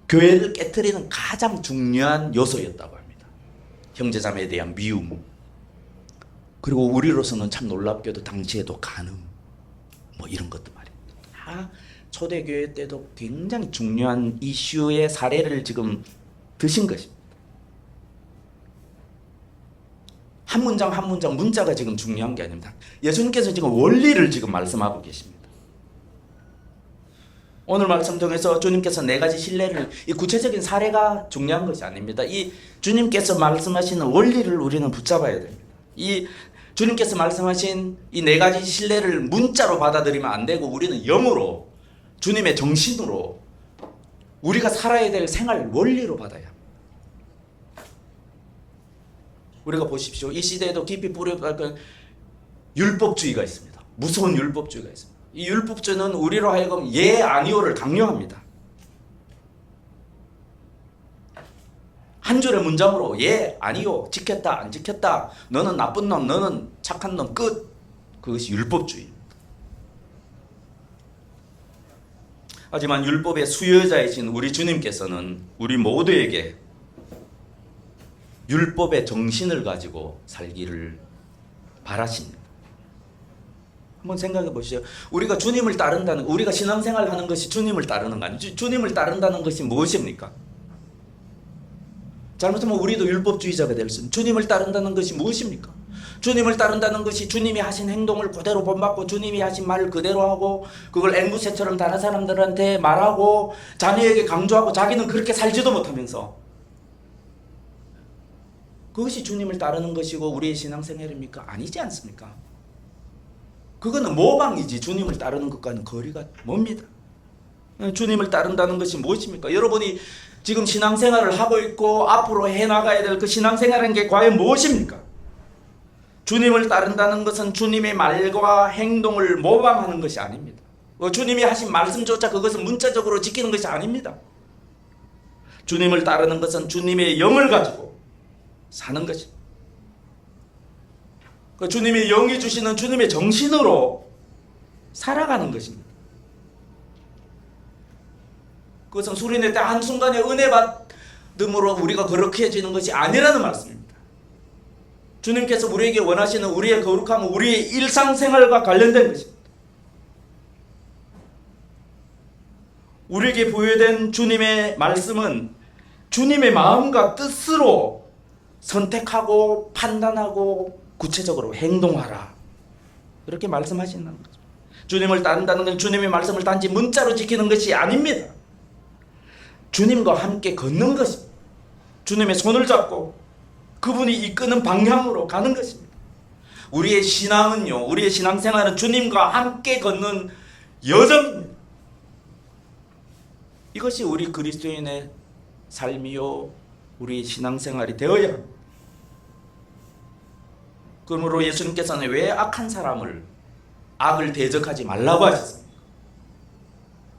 A: 교회를 깨트리는 가장 중요한 요소였다고 합니다. 형제자매에 대한 미움. 그리고 우리로서는 참 놀랍게도 당시에도 간음 뭐 이런 것도 말입니다. 다 초대교회 때도 굉장히 중요한 이슈의 사례를 지금 드신 것입니다. 한 문장 한 문장 문자가 지금 중요한 게 아닙니다. 예수님께서 지금 원리를 지금 말씀하고 계십니다. 오늘 말씀 통해서 주님께서 4가지 신뢰를 이 구체적인 사례가 중요한 것이 아닙니다. 이 주님께서 말씀하시는 원리를 우리는 붙잡아야 됩니다. 이 주님께서 말씀하신 이 4가지 신뢰를 문자로 받아들이면 안 되고 우리는 영으로 주님의 정신으로 우리가 살아야 될 생활 원리로 받아야 합니다. 우리가 보십시오. 이 시대에도 깊이 뿌려박은 율법주의가 있습니다. 무서운 율법주의가 있습니다. 이 율법주의는 우리로 하여금 예, 아니오를 강요합니다. 한 줄의 문장으로 예, 아니오, 지켰다, 안 지켰다, 너는 나쁜 놈, 너는 착한 놈, 끝. 그것이 율법주의입니다. 하지만 율법의 수여자이신 우리 주님께서는 우리 모두에게 율법의 정신을 가지고 살기를 바라십니다. 한번 생각해 보시죠. 우리가 주님을 따른다는, 우리가 신앙생활 하는 것이 주님을 따르는 거 아니죠? 주님을 따른다는 것이 무엇입니까? 잘못하면 우리도 율법주의자가 될 수 있는. 주님을 따른다는 것이 무엇입니까? 주님을 따른다는 것이 주님이 하신 행동을 그대로 본받고 주님이 하신 말을 그대로 하고 그걸 앵무새처럼 다른 사람들한테 말하고 자녀에게 강조하고 자기는 그렇게 살지도 못하면서 그것이 주님을 따르는 것이고 우리의 신앙생활입니까? 아니지 않습니까? 그거는 모방이지 주님을 따르는 것과는 거리가 멉니다. 주님을 따른다는 것이 무엇입니까? 여러분이 지금 신앙생활을 하고 있고 앞으로 해나가야 될 그 신앙생활인 게 과연 무엇입니까? 주님을 따른다는 것은 주님의 말과 행동을 모방하는 것이 아닙니다. 주님이 하신 말씀조차 그것을 문자적으로 지키는 것이 아닙니다. 주님을 따르는 것은 주님의 영을 가지고 사는 것입니다. 주님의 영이 주시는 주님의 정신으로 살아가는 것입니다. 그것은 수련회 때 한순간에 은혜 받음으로 우리가 거룩해지는 것이 아니라는 말씀입니다. 주님께서 우리에게 원하시는 우리의 거룩함은 우리의 일상생활과 관련된 것입니다. 우리에게 부여된 주님의 말씀은 주님의 마음과 뜻으로 선택하고 판단하고 구체적으로 행동하라, 이렇게 말씀하신다는 거죠. 주님을 따른다는 건 주님의 말씀을 단지 문자로 지키는 것이 아닙니다. 주님과 함께 걷는 것입니다. 주님의 손을 잡고 그분이 이끄는 방향으로 가는 것입니다. 우리의 신앙은요, 우리의 신앙생활은 주님과 함께 걷는 여정입니다. 이것이 우리 그리스도인의 삶이요, 우리의 신앙생활이 되어야 합니다. 그러므로 예수님께서는 왜 악한 사람을, 악을 대적하지 말라고 하셨습니까?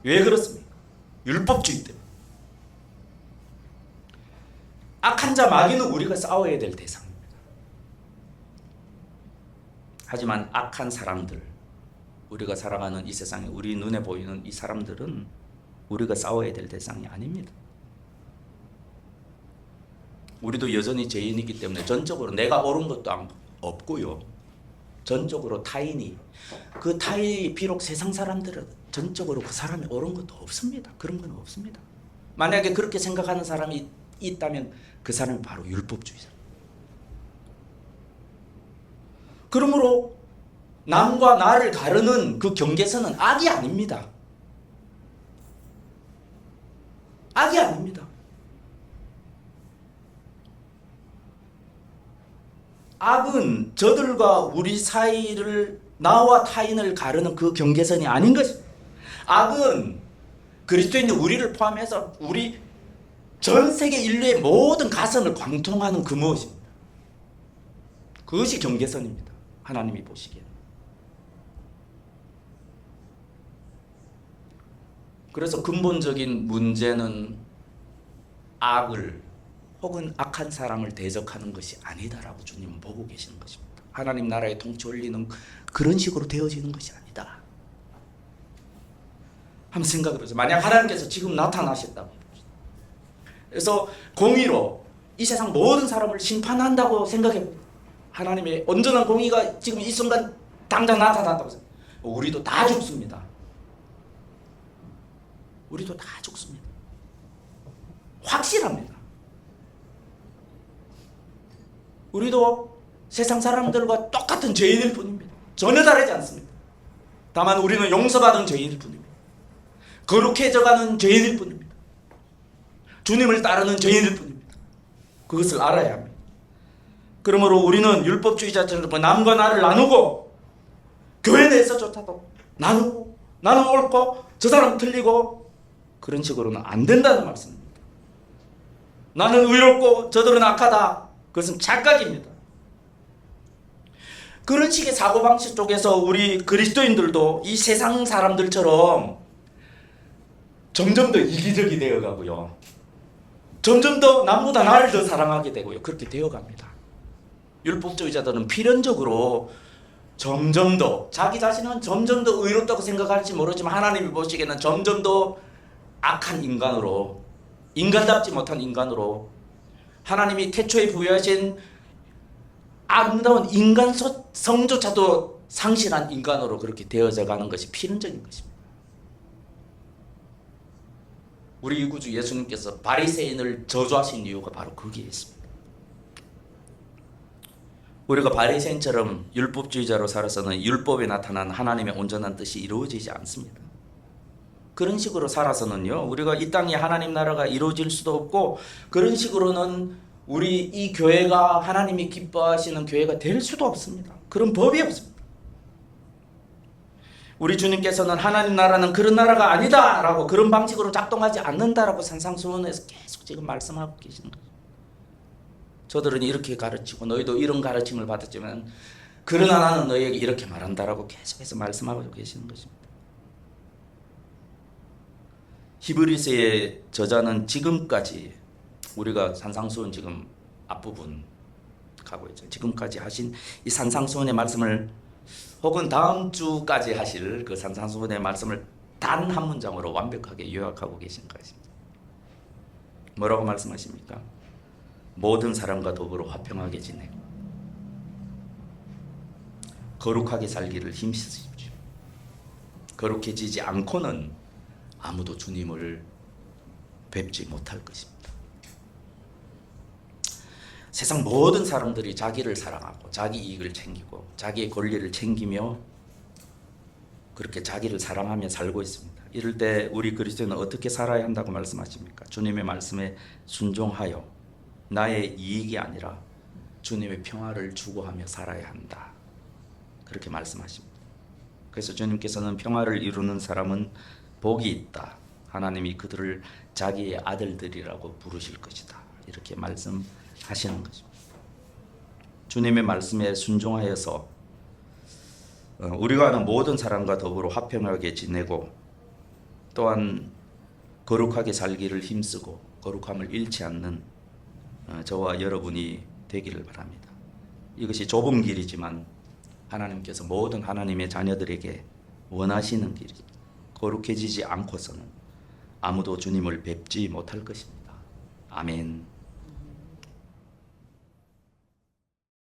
A: 왜 그렇습니까? 율법주의 때문에. 악한 자 마귀는 우리가 싸워야 될 대상입니다. 하지만 악한 사람들, 우리가 살아가는 이 세상에 우리 눈에 보이는 이 사람들은 우리가 싸워야 될 대상이 아닙니다. 우리도 여전히 죄인이기 때문에 전적으로 내가 옳은 것도 없고요. 전적으로 타인이, 그 타인이 비록 세상 사람들은 전적으로 그 사람이 옳은 것도 없습니다. 그런 건 없습니다. 만약에 그렇게 생각하는 사람이 있다면 그 사람이 바로 율법주의자. 그러므로 남과 나를 가르는 그 경계선은 악이 아닙니다. 악이 아닙니다. 악은 저들과 우리 사이를, 나와 타인을 가르는 그 경계선이 아닌 것입니다. 악은 그리스도인인 우리를 포함해서 우리 전 세계 인류의 모든 가슴을 관통하는 그 무엇입니다. 그것이 경계선입니다. 하나님이 보시기에. 그래서 근본적인 문제는 악을 혹은 악한 사람을 대적하는 것이 아니다라고 주님은 보고 계시는 것입니다. 하나님 나라의 통치 원리는 그런 식으로 되어지는 것이 아니다. 한번 생각해 보세요. 만약 하나님께서 지금 나타나셨다고, 그래서 공의로 이 세상 모든 사람을 심판한다고 생각해 봅니다. 하나님의 온전한 공의가 지금 이 순간 당장 나타났다고 생각해요. 우리도 다 죽습니다. 우리도 다 죽습니다. 확실합니다. 우리도 세상 사람들과 똑같은 죄인일 뿐입니다. 전혀 다르지 않습니다. 다만 우리는 용서받은 죄인일 뿐입니다. 거룩해져가는 죄인일 뿐입니다. 주님을 따르는 죄인일 뿐입니다. 그것을 알아야 합니다. 그러므로 우리는 율법주의자처럼 남과 나를 나누고, 교회 내에서조차도 나누고, 나는 옳고 저 사람 틀리고, 그런 식으로는 안 된다는 말씀입니다. 나는 의롭고 저들은 악하다. 그것은 착각입니다. 그런 식의 사고방식 쪽에서 우리 그리스도인들도 이 세상 사람들처럼 점점 더 이기적이 되어가고요. 점점 더 남보다 나를 더 사랑하게 되고요. 그렇게 되어갑니다. 율법주의자들은 필연적으로 점점 더, 자기 자신은 점점 더 의롭다고 생각할지 모르지만 하나님이 보시기에는 점점 더 악한 인간으로, 인간답지 못한 인간으로, 하나님이 태초에 부여하신 아름다운 인간성조차도 상실한 인간으로 그렇게 되어져 가는 것이 필연적인 것입니다. 우리 구주 예수님께서 바리새인을 저주하신 이유가 바로 거기에 있습니다. 우리가 바리새인처럼 율법주의자로 살아서는 율법에 나타난 하나님의 온전한 뜻이 이루어지지 않습니다. 그런 식으로 살아서는요, 우리가 이 땅에 하나님 나라가 이루어질 수도 없고, 그런 식으로는 우리 이 교회가 하나님이 기뻐하시는 교회가 될 수도 없습니다. 그런 법이 없습니다. 우리 주님께서는 하나님 나라는 그런 나라가 아니다라고, 그런 방식으로 작동하지 않는다라고 산상수훈에서 계속 지금 말씀하고 계시는 거죠. 저들은 이렇게 가르치고 너희도 이런 가르침을 받았지만 그러나 나는 너에게 이렇게 말한다라고 계속해서 말씀하고 계시는 것입니다. 히브리서의 저자는 지금까지 우리가 산상수훈 지금 앞부분 가고 있죠. 지금까지 하신 이 산상수훈의 말씀을 혹은 다음 주까지 하실 그 산상수훈의 말씀을 단 한 문장으로 완벽하게 요약하고 계신 것입니다. 뭐라고 말씀하십니까? 모든 사람과 더불어 화평하게 지내고 거룩하게 살기를 힘쓰십시오. 거룩해지지 않고는 아무도 주님을 뵙지 못할 것입니다. 세상 모든 사람들이 자기를 사랑하고 자기 이익을 챙기고 자기의 권리를 챙기며 그렇게 자기를 사랑하며 살고 있습니다. 이럴 때 우리 그리스도인은 어떻게 살아야 한다고 말씀하십니까? 주님의 말씀에 순종하여 나의 이익이 아니라 주님의 평화를 추구하며 살아야 한다. 그렇게 말씀하십니다. 그래서 주님께서는 평화를 이루는 사람은 복이 있다. 하나님이 그들을 자기의 아들들이라고 부르실 것이다. 이렇게 말씀하시는 것입니다. 주님의 말씀에 순종하여서 우리가 아는 모든 사람과 더불어 화평하게 지내고 또한 거룩하게 살기를 힘쓰고 거룩함을 잃지 않는 저와 여러분이 되기를 바랍니다. 이것이 좁은 길이지만 하나님께서 모든 하나님의 자녀들에게 원하시는 길입니다. 거룩해지지 않고서는 아무도 주님을 뵙지 못할 것입니다. 아멘.